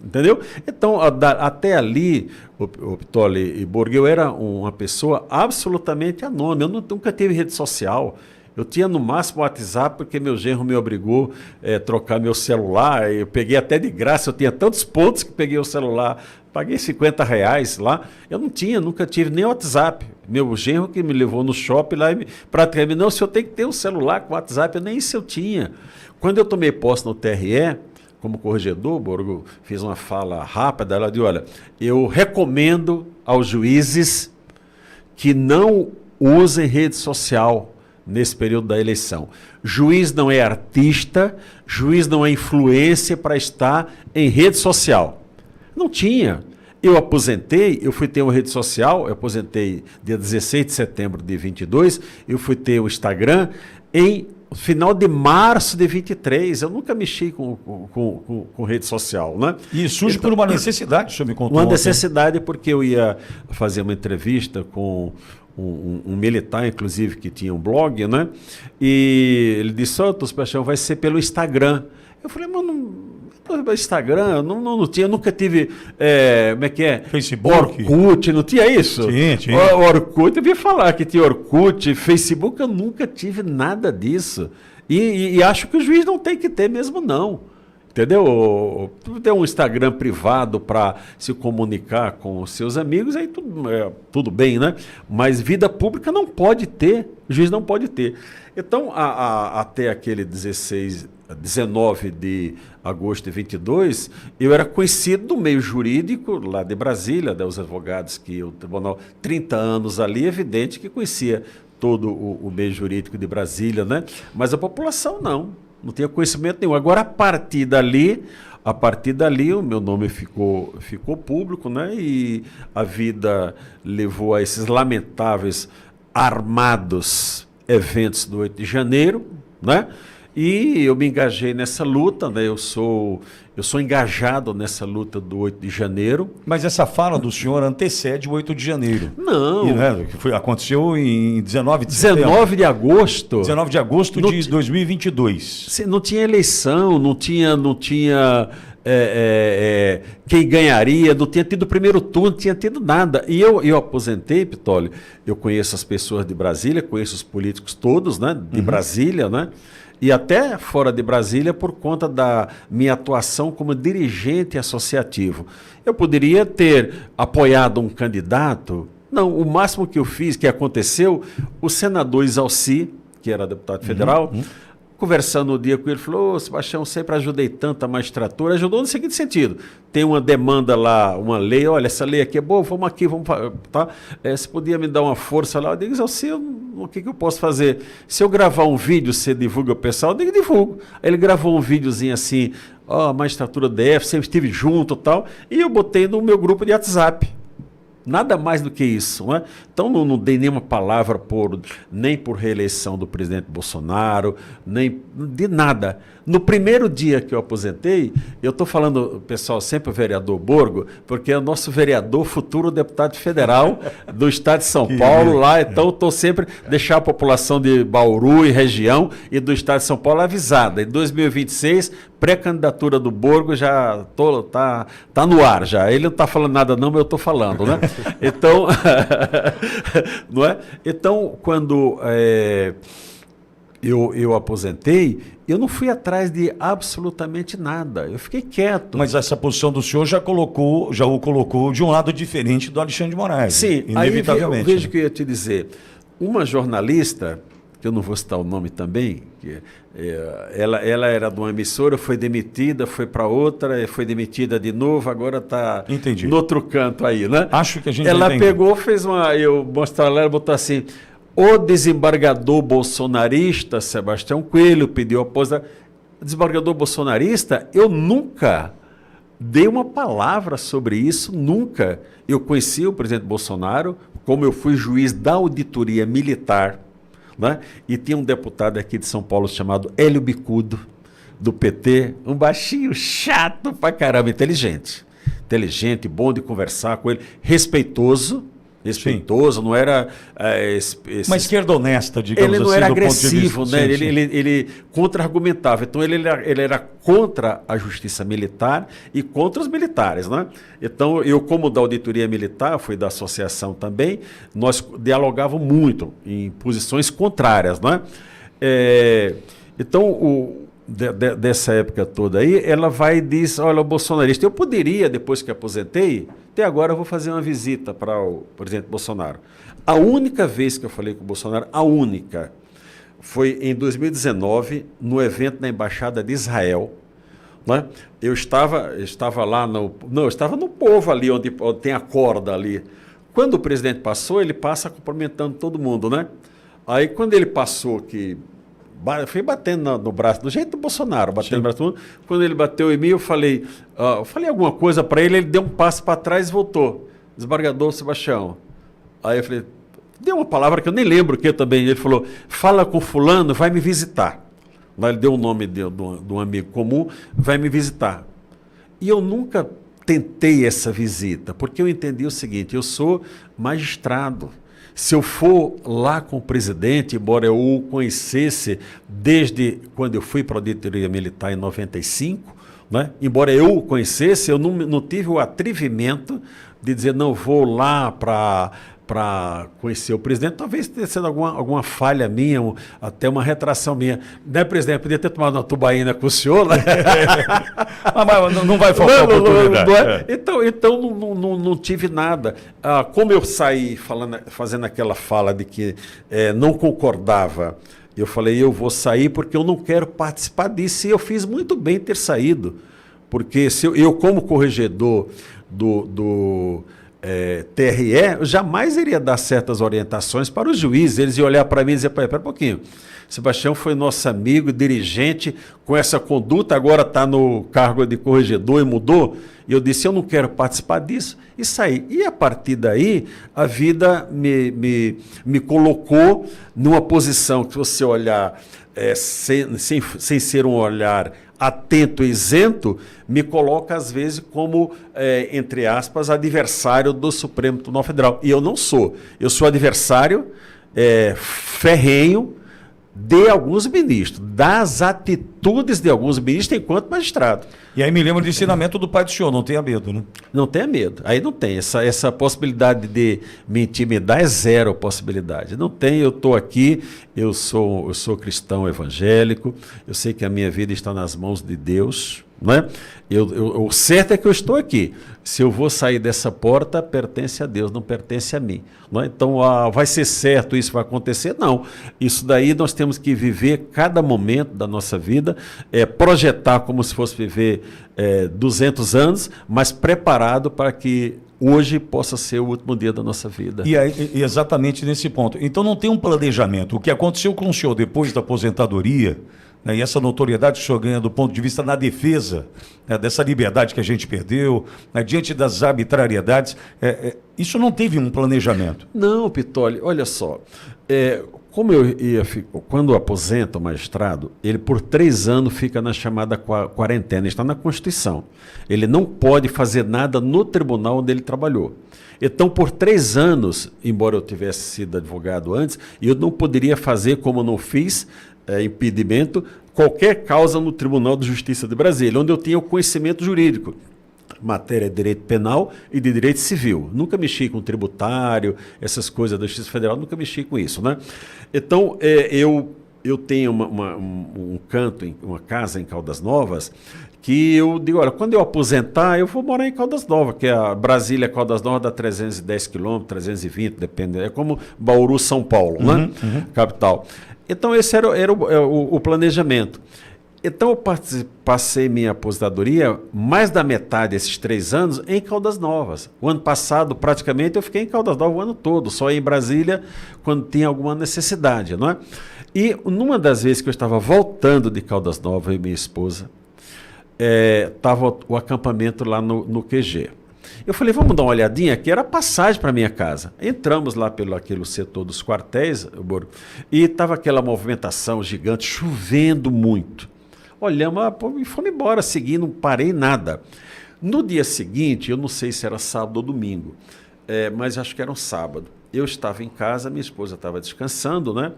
entendeu? Então, até ali, o Pitoli e Borgo, eu era uma pessoa absolutamente anônima. Eu nunca tive rede social. Eu tinha no máximo WhatsApp, porque meu genro me obrigou a trocar meu celular. Eu peguei até de graça, eu tinha tantos pontos que peguei o celular, paguei R$50 lá. Eu nunca tive nem WhatsApp. Meu genro que me levou no shopping lá e praticamente, não, o senhor tem que ter um celular com WhatsApp, nem isso eu tinha. Quando eu tomei posse no TRE, como corregedor, Borgo, fiz uma fala rápida, ela disse, olha, eu recomendo aos juízes que não usem rede social nesse período da eleição. Juiz não é artista, juiz não é influência para estar em rede social. Não tinha. Eu aposentei, eu fui ter uma rede social, eu aposentei dia 16 de setembro de 22, eu fui ter o Instagram em final de março de 23. Eu nunca mexi com rede social, né? E surge por uma necessidade, o senhor me contou. Uma necessidade, porque eu ia fazer uma entrevista com um militar, inclusive, que tinha um blog, né? E ele disse, Sebastião, vai ser pelo Instagram. Eu falei, mas não, Instagram, não tinha, nunca tive, como é que é? Facebook. Orkut, não tinha isso? Tinha. Orkut, eu vi falar que tinha Orkut, Facebook, eu nunca tive nada disso. E acho que o juiz não tem que ter mesmo, não. Entendeu? Ter um Instagram privado para se comunicar com os seus amigos, aí tudo bem, né? Mas vida pública não pode ter, o juiz não pode ter. Então, até aquele 19 de agosto de 22, eu era conhecido do meio jurídico lá de Brasília, dos advogados que o tribunal, 30 anos ali, evidente que conhecia todo o meio jurídico de Brasília, né? Mas a população não tinha conhecimento nenhum. Agora, a partir dali, o meu nome ficou público, né? E a vida levou a esses lamentáveis armados eventos do 8 de janeiro, né? E eu me engajei nessa luta, né? Eu sou engajado nessa luta do 8 de janeiro. Mas essa fala do senhor antecede o 8 de janeiro. Não. E, né, aconteceu em 19 de setembro. 19 de agosto. 19 de agosto de 2022. Não tinha eleição, não tinha quem ganharia, não tinha tido primeiro turno, não tinha tido nada. E eu aposentei, Pitoli, eu conheço as pessoas de Brasília, conheço os políticos todos, né, de Brasília, né? E até fora de Brasília, por conta da minha atuação como dirigente associativo. Eu poderia ter apoiado um candidato? Não, o máximo que eu fiz, que aconteceu, o senador Isalci, que era deputado federal, conversando um dia com ele, falou, Sebastião, sempre ajudei tanto a magistratura. Ajudou no seguinte sentido, tem uma demanda lá, uma lei, olha, essa lei aqui é boa, vamos aqui, tá? Você podia me dar uma força lá? Eu digo, Isalci, o que eu posso fazer? Se eu gravar um vídeo, você divulga o pessoal? Eu digo, divulgo. Aí ele gravou um videozinho assim, a magistratura DF, sempre estive junto e tal, e eu botei no meu grupo de WhatsApp. Nada mais do que isso, não é? Então não dei nenhuma palavra nem por reeleição do presidente Bolsonaro, nem de nada. No primeiro dia que eu aposentei, eu estou falando, pessoal, sempre o vereador Borgo, porque é o nosso vereador, futuro deputado federal do estado de São Paulo lá, então estou sempre deixar a população de Bauru e região e do estado de São Paulo avisada. Em 2026, pré-candidatura do Borgo já tá no ar já. Ele não está falando nada não, mas eu estou falando, né? Então, não é? Então, quando eu aposentei, eu não fui atrás de absolutamente nada. Eu fiquei quieto. Mas essa posição do senhor já o colocou de um lado diferente do Alexandre de Moraes. Sim, inevitavelmente. Aí eu vejo que eu ia te dizer. Uma jornalista, que eu não vou citar o nome também, ela era de uma emissora, foi demitida, foi para outra, foi demitida de novo, agora está no outro canto aí, né? Acho que a gente ela pegou, eu mostrei ela botou assim: o desembargador bolsonarista Sebastião Coelho pediu aposentadoria. Desembargador bolsonarista, eu nunca dei uma palavra sobre isso, nunca. Eu conheci o presidente Bolsonaro, como eu fui juiz da auditoria militar, né? E tinha um deputado aqui de São Paulo chamado Hélio Bicudo, do PT, um baixinho chato pra caramba, inteligente, bom de conversar com ele, respeitoso, não era... uma esquerda honesta, digamos assim, ele não era do agressivo, ponto de vista, né? Ele contra-argumentava. Então, ele era contra a justiça militar e contra os militares, né? Então, eu, como da auditoria militar, fui da associação também, nós dialogávamos muito em posições contrárias, né? Então, dessa época toda aí, ela vai e diz: olha, o bolsonarista, eu poderia, depois que aposentei, até agora eu vou fazer uma visita para o presidente Bolsonaro. A única vez que eu falei com o Bolsonaro, foi em 2019, no evento na Embaixada de Israel, né? Eu estava lá eu estava no Povo ali, onde tem a corda ali. Quando o presidente passou, ele passa cumprimentando todo mundo, né? Aí quando ele passou, fui batendo no braço, do jeito do Bolsonaro, batendo no braço do mundo. Quando ele bateu em mim, eu falei alguma coisa para ele, ele deu um passo para trás e voltou. Desembargador Sebastião. Aí eu falei, deu uma palavra que eu nem lembro o que também. Ele falou: fala com fulano, vai me visitar. Lá ele deu o nome de um amigo comum, vai me visitar. E eu nunca tentei essa visita, porque eu entendi o seguinte: eu sou magistrado. Se eu for lá com o presidente, embora eu o conhecesse desde quando eu fui para a auditoria militar em 95, né? Embora eu o conhecesse, eu não tive o atrevimento de dizer: não, vou lá para conhecer o presidente. Talvez tenha sido alguma falha minha, até uma retração minha. Né, presidente? Podia ter tomado uma tubaína com o senhor, né? Mas não vai faltar oportunidade. Então não tive nada. Como eu saí fazendo aquela fala de que não concordava, eu falei: eu vou sair porque eu não quero participar disso. E eu fiz muito bem ter saído, porque eu como corregedor do TRE, eu jamais iria dar certas orientações para os juízes. Eles iam olhar para mim e dizer: pera um pouquinho, Sebastião foi nosso amigo, dirigente, com essa conduta, agora está no cargo de corregedor e mudou. E eu disse: eu não quero participar disso, e saí. E a partir daí, a vida me colocou numa posição que, se você olhar sem ser um olhar atento e isento, me coloca às vezes como, entre aspas, adversário do Supremo Tribunal Federal. E eu não sou. Eu sou adversário ferrenho de alguns ministros, das atitudes de alguns ministros enquanto magistrado. E aí me lembro do ensinamento do pai do senhor: não tenha medo, né? Não tenha medo. Aí não tem. Essa possibilidade de me intimidar é zero possibilidade. Não tem. Eu estou aqui, eu sou cristão evangélico, eu sei que a minha vida está nas mãos de Deus, né? O certo é que eu estou aqui. Se eu vou sair dessa porta, pertence a Deus, não pertence a mim. Não é? Então, vai ser certo, isso vai acontecer? Não. Isso daí nós temos que viver cada momento da nossa vida, projetar como se fosse viver 200 anos, mas preparado para que hoje possa ser o último dia da nossa vida. E exatamente nesse ponto. Então não tem um planejamento. O que aconteceu com o senhor depois da aposentadoria, né, e essa notoriedade que o senhor ganha do ponto de vista na defesa, né, dessa liberdade que a gente perdeu, né, diante das arbitrariedades, isso não teve um planejamento? Não, Pitoli, olha só, quando aposenta o magistrado, ele por 3 anos fica na chamada quarentena, está na Constituição. Ele não pode fazer nada no tribunal onde ele trabalhou. Então, por 3 anos, embora eu tivesse sido advogado antes, eu não poderia fazer, como eu não fiz, impedimento, qualquer causa no Tribunal de Justiça de Brasília, onde eu tinha o conhecimento jurídico. Matéria de direito penal e de direito civil. Nunca mexi com tributário, essas coisas da Justiça Federal, nunca mexi com isso, né? Então, eu eu tenho uma casa em Caldas Novas, que eu digo, olha, quando eu aposentar, eu vou morar em Caldas Novas, que a Brasília, Caldas Novas dá 310 quilômetros, 320, depende, é como Bauru, São Paulo, né? Capital. Então, esse era o planejamento. Então, eu passei minha aposentadoria, mais da metade desses 3 anos, em Caldas Novas. O ano passado, praticamente, eu fiquei em Caldas Novas o ano todo, só ia em Brasília quando tinha alguma necessidade, não é? E numa das vezes que eu estava voltando de Caldas Novas, eu e minha esposa, estava o acampamento lá no QG. Eu falei, vamos dar uma olhadinha aqui, era passagem para minha casa. Entramos lá pelo aquele setor dos quartéis, e estava aquela movimentação gigante, chovendo muito. Olhamos e fomos embora, seguindo, não parei nada. No dia seguinte, eu não sei se era sábado ou domingo, mas acho que era um sábado. Eu estava em casa, minha esposa estava descansando, né?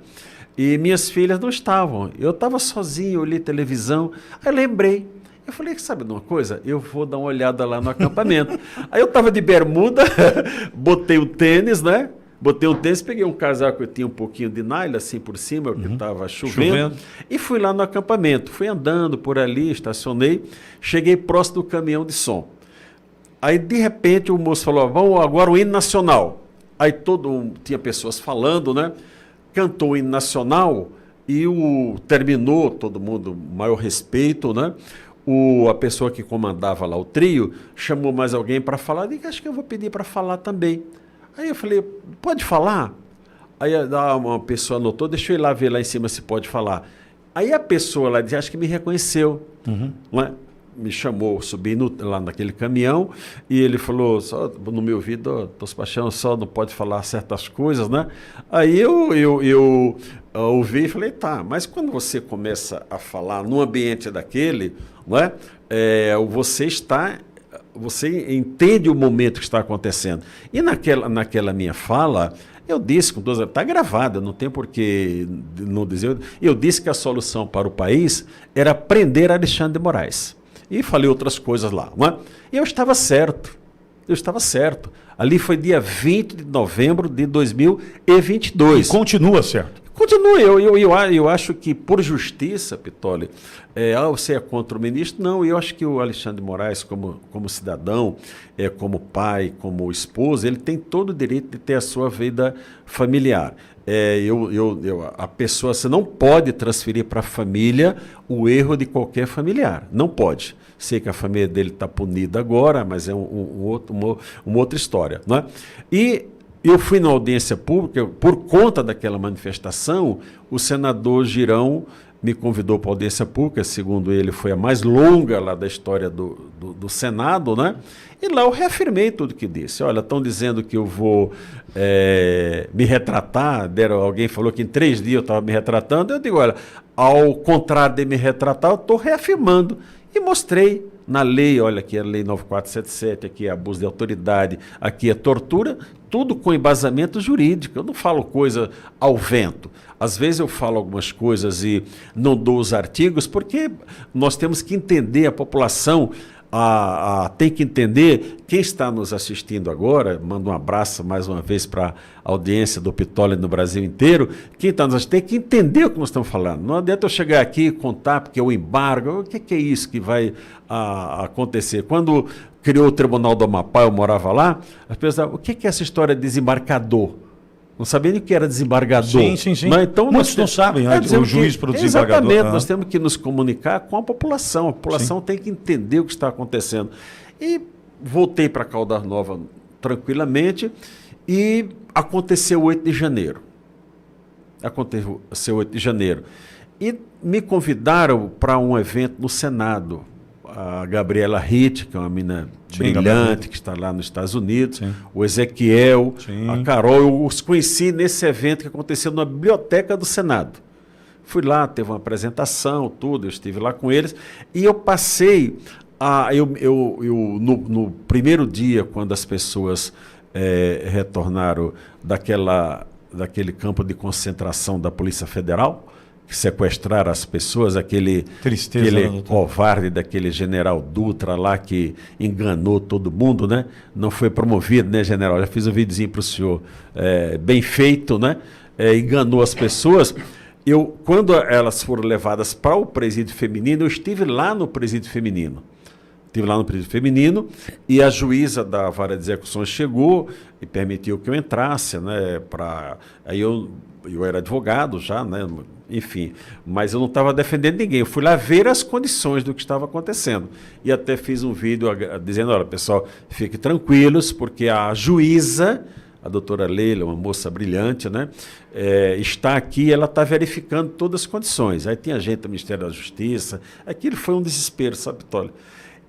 E minhas filhas não estavam. Eu estava sozinho, olhei televisão, aí lembrei. Eu falei, sabe de uma coisa? Eu vou dar uma olhada lá no acampamento. Aí eu estava de bermuda, botei o tênis, né? Botei o tênis, peguei um casaco que eu tinha um pouquinho de nylon assim por cima, porque estava chovendo, e fui lá no acampamento. Fui andando por ali, estacionei, cheguei próximo do caminhão de som. Aí, de repente, o moço falou, vamos agora o hino nacional. Aí tinha pessoas falando, né? Cantou o hino nacional e terminou, todo mundo, maior respeito, né? A pessoa que comandava lá o trio chamou mais alguém para falar. Eu disse, acho que eu vou pedir para falar também. Aí eu falei, pode falar? Aí uma pessoa anotou, deixa eu ir lá ver lá em cima se pode falar. Aí a pessoa lá disse, acho que me reconheceu. Né? Me chamou, subi lá naquele caminhão e ele falou, só no meu ouvido, Dr. Sebastião, só não pode falar certas coisas, né? Aí eu ouvi e falei, tá, mas quando você começa a falar num ambiente daquele, não é? Você entende o momento que está acontecendo. E naquela minha fala, eu disse, está gravado, não tem por que não dizer, eu disse que a solução para o país era prender Alexandre de Moraes. E falei outras coisas lá. Não é? E eu estava certo. Ali foi dia 20 de novembro de 2022. E continua certo. Continua. Eu acho que, por justiça, Pitoli, você é contra o ministro? Não, eu acho que o Alexandre de Moraes, como cidadão, como pai, como esposa, ele tem todo o direito de ter a sua vida familiar. A pessoa, você não pode transferir para a família o erro de qualquer familiar. Não pode. Sei que a família dele está punida agora, mas é uma outra história. Não é? E eu fui na audiência pública, por conta daquela manifestação, o senador Girão me convidou para a audiência pública, segundo ele, foi a mais longa lá da história do Senado, né? E lá eu reafirmei tudo que disse. Olha, estão dizendo que eu vou me retratar, alguém falou que em 3 dias eu estava me retratando, eu digo, olha, ao contrário de me retratar, eu estou reafirmando. E mostrei na lei, olha aqui a lei 9477, aqui é abuso de autoridade, aqui é tortura, tudo com embasamento jurídico. Eu não falo coisa ao vento. Às vezes eu falo algumas coisas e não dou os artigos, porque nós temos que entender, a população tem que entender, quem está nos assistindo agora, mando um abraço mais uma vez para a audiência do Pitoli no Brasil inteiro, quem está nos assistindo tem que entender o que nós estamos falando. Não adianta eu chegar aqui e contar, porque é o embargo, o que é isso que vai acontecer? Quando criou o Tribunal do Amapá, eu morava lá, as pessoas o que é essa história de desembarcador? Não sabia nem o que era desembargador. Sim. Mas, então, muitos não sabem, o juiz para o desembargador. Exatamente, nós temos que nos comunicar com a população tem que entender o que está acontecendo. E voltei para Caldas Novas tranquilamente e aconteceu 8 de janeiro. E me convidaram para um evento no Senado. A Gabriela Ritt, que é uma menina brilhante, que está lá nos Estados Unidos, o Ezequiel, a Carol, eu os conheci nesse evento que aconteceu na Biblioteca do Senado. Fui lá, teve uma apresentação, tudo, eu estive lá com eles, e eu passei, no primeiro dia, quando as pessoas retornaram daquele campo de concentração da Polícia Federal, que sequestraram as pessoas, aquele covarde daquele general Dutra lá que enganou todo mundo, né? Não foi promovido, né, general? Já fiz um videozinho para o senhor, bem feito, né? Enganou as pessoas. quando elas foram levadas para o presídio feminino, eu estive lá no presídio feminino. Estive lá no presídio feminino e a juíza da vara de execuções chegou e permitiu que eu entrasse, né? Aí eu era advogado já, né? Enfim, mas eu não estava defendendo ninguém. Eu fui lá ver as condições do que estava acontecendo. E até fiz um vídeo dizendo, olha, pessoal, fiquem tranquilos, porque a juíza, a doutora Leila, uma moça brilhante, né? Está aqui, ela está verificando todas as condições. Aí tinha gente do Ministério da Justiça. Aquilo foi um desespero, sabe, Tolly?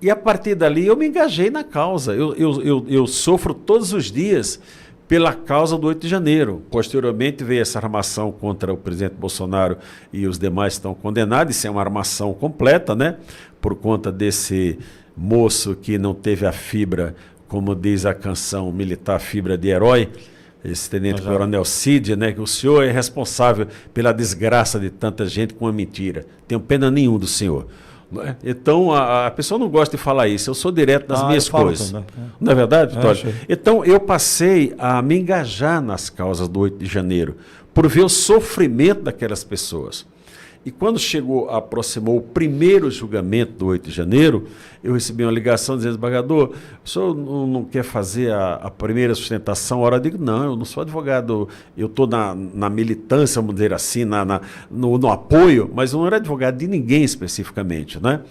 E a partir dali eu me engajei na causa. Eu sofro todos os dias pela causa do 8 de janeiro. Posteriormente veio essa armação contra o presidente Bolsonaro e os demais estão condenados. Isso é uma armação completa, né? Por conta desse moço que não teve a fibra, como diz a canção militar, fibra de herói, esse tenente-coronel Cid, né? Que o senhor é responsável pela desgraça de tanta gente com uma mentira. Tenho pena nenhuma do senhor. Então, a pessoa não gosta de falar isso. Eu sou direto das minhas coisas. Também. Não é verdade, Vitório? Então, eu passei a me engajar nas causas do 8 de janeiro, por ver o sofrimento daquelas pessoas. E quando aproximou o primeiro julgamento do 8 de janeiro, eu recebi uma ligação dizendo, desembargador, o senhor não quer fazer a primeira sustentação? A hora eu digo, não, eu não sou advogado, eu estou na militância, vamos dizer assim, no apoio, mas eu não era advogado de ninguém especificamente, né?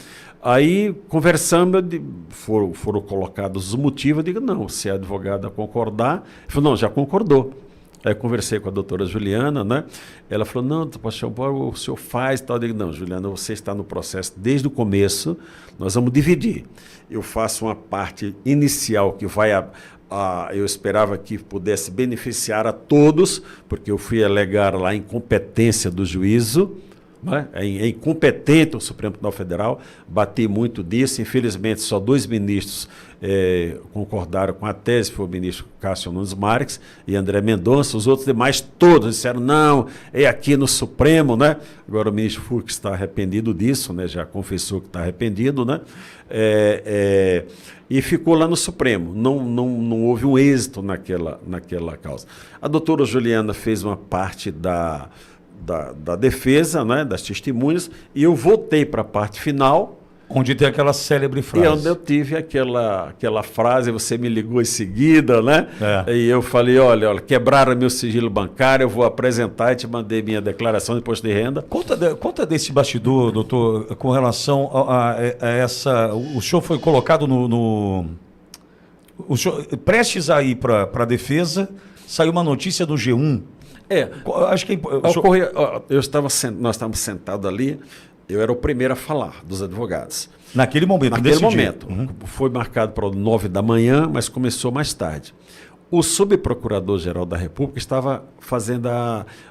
Aí, conversando, foram colocados os motivos, eu digo, não, se a advogada concordar, ele falou, não, já concordou. Aí eu conversei com a doutora Juliana, né? Ela falou, não, pastor, o senhor faz tal. Eu digo, não, Juliana, você está no processo desde o começo, nós vamos dividir. Eu faço uma parte inicial que vai eu esperava que pudesse beneficiar a todos, porque eu fui alegar lá a incompetência do juízo, né? É incompetente o Supremo Tribunal Federal, bati muito disso, infelizmente só 2 ministros concordaram com a tese, foi o ministro Cássio Nunes Marques e André Mendonça, os outros demais todos disseram, não, é aqui no Supremo, né? Agora o ministro Fux está arrependido disso, né? Já confessou que está arrependido, né? E ficou lá no Supremo, não houve um êxito naquela causa. A doutora Juliana fez uma parte da defesa, né, das testemunhas, e eu voltei para a parte final. Onde tem aquela célebre frase. E onde eu tive aquela frase, você me ligou em seguida, né? E eu falei, olha, quebraram meu sigilo bancário, eu vou apresentar e te mandei minha declaração de imposto de renda. Conta desse bastidor, doutor, com relação a essa... O senhor foi colocado o senhor, prestes a ir para a defesa, saiu uma notícia do G1. Acho que nós estávamos sentados ali, eu era o primeiro a falar dos advogados. Naquele momento? Naquele momento. Foi marcado para 9 da manhã, mas começou mais tarde. O subprocurador-geral da República estava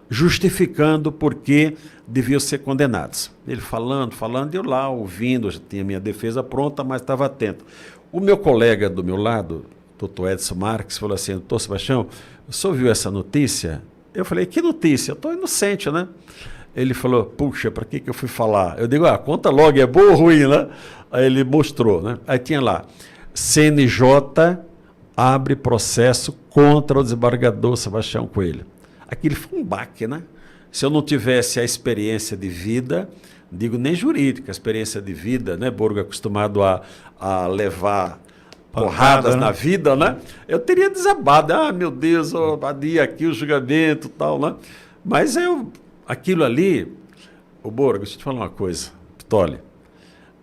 justificando por que deviam ser condenados. Ele falando, e eu lá ouvindo, já tinha minha defesa pronta, mas estava atento. O meu colega do meu lado, doutor Edson Marques, falou assim, doutor Sebastião, o senhor viu essa notícia? Eu falei, que notícia? Eu estou inocente, né? Ele falou, puxa, para que eu fui falar? Eu digo, conta logo, é boa ou ruim, né? Aí ele mostrou, né? Aí tinha lá, CNJ abre processo contra o desembargador Sebastião Coelho. Aquilo foi um baque, né? Se eu não tivesse a experiência de vida, digo nem jurídica, a experiência de vida, né? Borgo acostumado a levar porradas, né? Na vida, né? Eu teria desabado, meu Deus, adia aqui o julgamento e tal, né? Mas aquilo ali, Borgo, deixa eu te falar uma coisa, Tolly,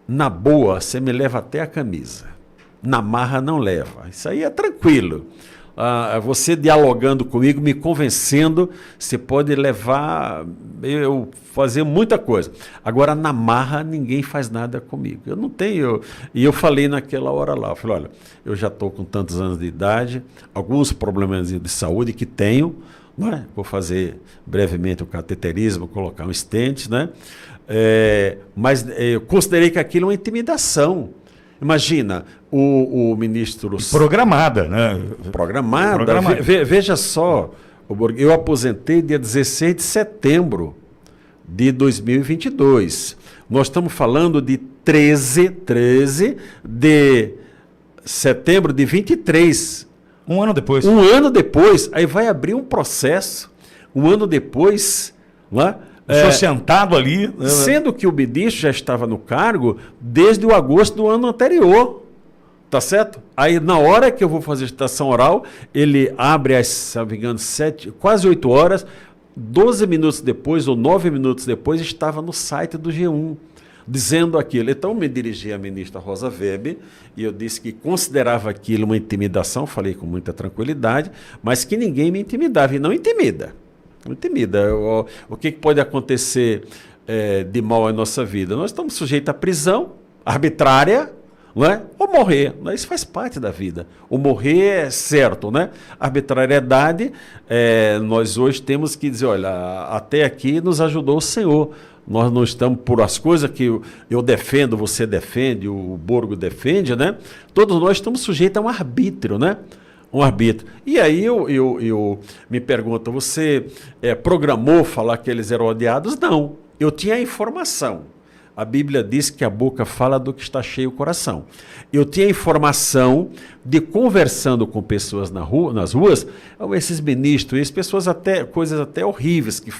na boa, você me leva até a camisa, na marra não leva, isso aí é tranquilo. Você dialogando comigo, me convencendo, você pode levar, eu fazer muita coisa. Agora, na marra, ninguém faz nada comigo. Eu não tenho... E eu falei naquela hora lá, eu falei, olha, eu já estou com tantos anos de idade, alguns problemas de saúde que tenho, não é? Vou fazer brevemente o cateterismo, colocar um stent, né? Mas eu considerei que aquilo é uma intimidação. Imagina, o ministro... Programada, né? Programada. Veja só, eu aposentei dia 16 de setembro de 2022. Nós estamos falando de 13 de setembro de 23. Um ano depois. Um ano depois, aí vai abrir um processo. Um ano depois, lá, O senhor sentado ali... Sendo que o ministro já estava no cargo desde o agosto do ano anterior. Tá certo? Aí, na hora que eu vou fazer a citação oral, ele abre às, se não me engano, quase 8 horas, 12 minutos depois, ou 9 minutos depois, estava no site do G1, dizendo aquilo. Então, me dirigi à ministra Rosa Weber, e eu disse que considerava aquilo uma intimidação, falei com muita tranquilidade, mas que ninguém me intimidava, e não intimida. Não intimida. O que pode acontecer de mal em nossa vida? Nós estamos sujeitos à prisão arbitrária, não é? Ou morrer, né? Isso faz parte da vida. O morrer é certo, né? Arbitrariedade, nós hoje temos que dizer, olha, até aqui nos ajudou o Senhor. Nós não estamos por as coisas que eu defendo, você defende, o Borgo defende, né? Todos nós estamos sujeitos a um arbítrio, né? Um arbítrio. E aí eu me pergunto, você programou falar que eles eram odiados? Não. Eu tinha a informação. A Bíblia diz que a boca fala do que está cheio o coração. Eu tinha informação de conversando com pessoas nas ruas, esses ministros, coisas até horríveis que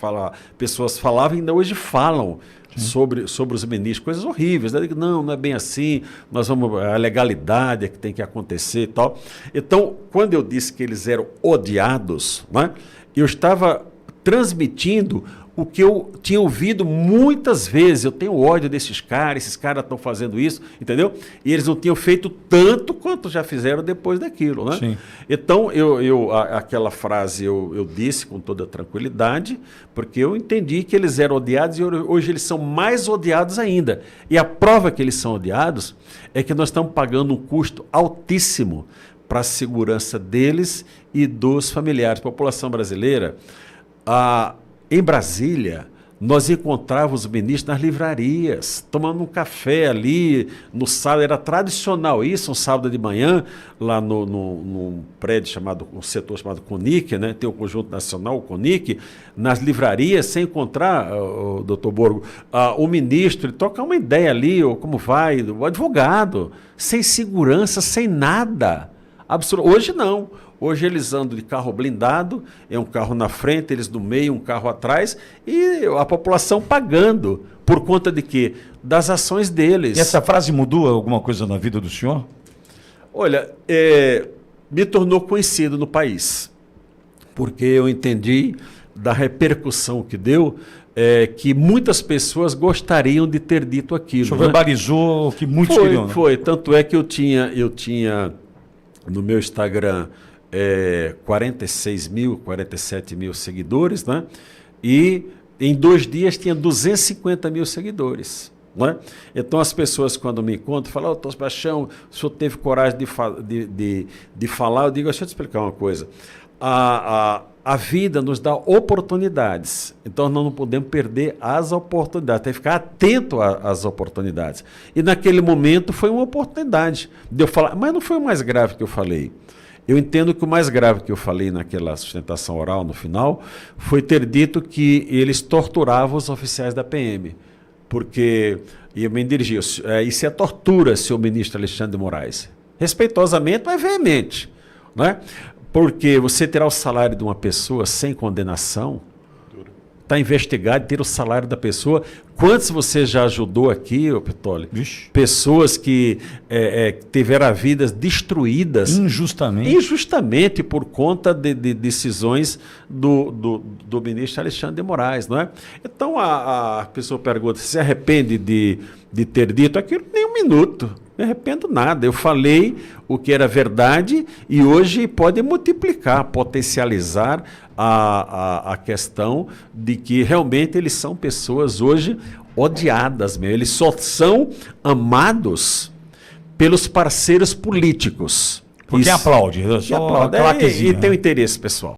pessoas falavam e ainda hoje falam sobre os ministros, coisas horríveis. Né? Não é bem assim, a legalidade é que tem que acontecer e tal. Então, quando eu disse que eles eram odiados, né, eu estava transmitindo o que eu tinha ouvido muitas vezes. Eu tenho ódio desses caras, esses caras estão fazendo isso, entendeu? E eles não tinham feito tanto quanto já fizeram depois daquilo, né? Sim. Então, aquela frase eu disse com toda tranquilidade, porque eu entendi que eles eram odiados e hoje eles são mais odiados ainda. E a prova que eles são odiados é que nós estamos pagando um custo altíssimo para a segurança deles e dos familiares. A população brasileira... Em Brasília, nós encontrávamos os ministros nas livrarias, tomando um café ali no sábado, era tradicional isso, um sábado de manhã, lá no prédio um setor chamado CONIC, né? Tem o Conjunto Nacional, o CONIC, nas livrarias, sem encontrar, o doutor Borgo, o ministro, trocar uma ideia ali, ou como vai, o advogado, sem segurança, sem nada. Hoje não. Hoje eles andam de carro blindado, um carro na frente, eles no meio, um carro atrás, e a população pagando. Por conta de quê? Das ações deles. E essa frase mudou alguma coisa na vida do senhor? Olha, me tornou conhecido no país, porque eu entendi da repercussão que deu, que muitas pessoas gostariam de ter dito aquilo. O senhor verbalizou que muitos queriam, né? Foi, tanto é que eu tinha no meu Instagram 47 mil seguidores, né? E em 2 dias tinha 250 mil seguidores. Né? Então as pessoas quando me encontram falam, doutor Sebastião, o senhor teve coragem de falar? Eu digo, deixa eu te explicar uma coisa. A vida nos dá oportunidades, então nós não podemos perder as oportunidades, tem que ficar atento às oportunidades. E naquele momento foi uma oportunidade de eu falar, mas não foi o mais grave que eu falei. Eu entendo que o mais grave que eu falei naquela sustentação oral no final foi ter dito que eles torturavam os oficiais da PM, porque, e eu me dirigi, isso é tortura, senhor ministro Alexandre de Moraes. Respeitosamente, mas veemente, né? Porque você terá o salário de uma pessoa sem condenação, está investigado, ter o salário da pessoa. Quantos você já ajudou aqui, ô Pitoli? Pessoas que tiveram vidas destruídas injustamente por conta de decisões do ministro Alexandre de Moraes, não é? Então a pessoa pergunta, se arrepende de ter dito aquilo? Nem um minuto. Não me arrependo nada. Eu falei o que era verdade e hoje pode multiplicar, potencializar a questão de que realmente eles são pessoas hoje odiadas mesmo. Eles só são amados pelos parceiros políticos. Porque aplaude. E tem um interesse pessoal.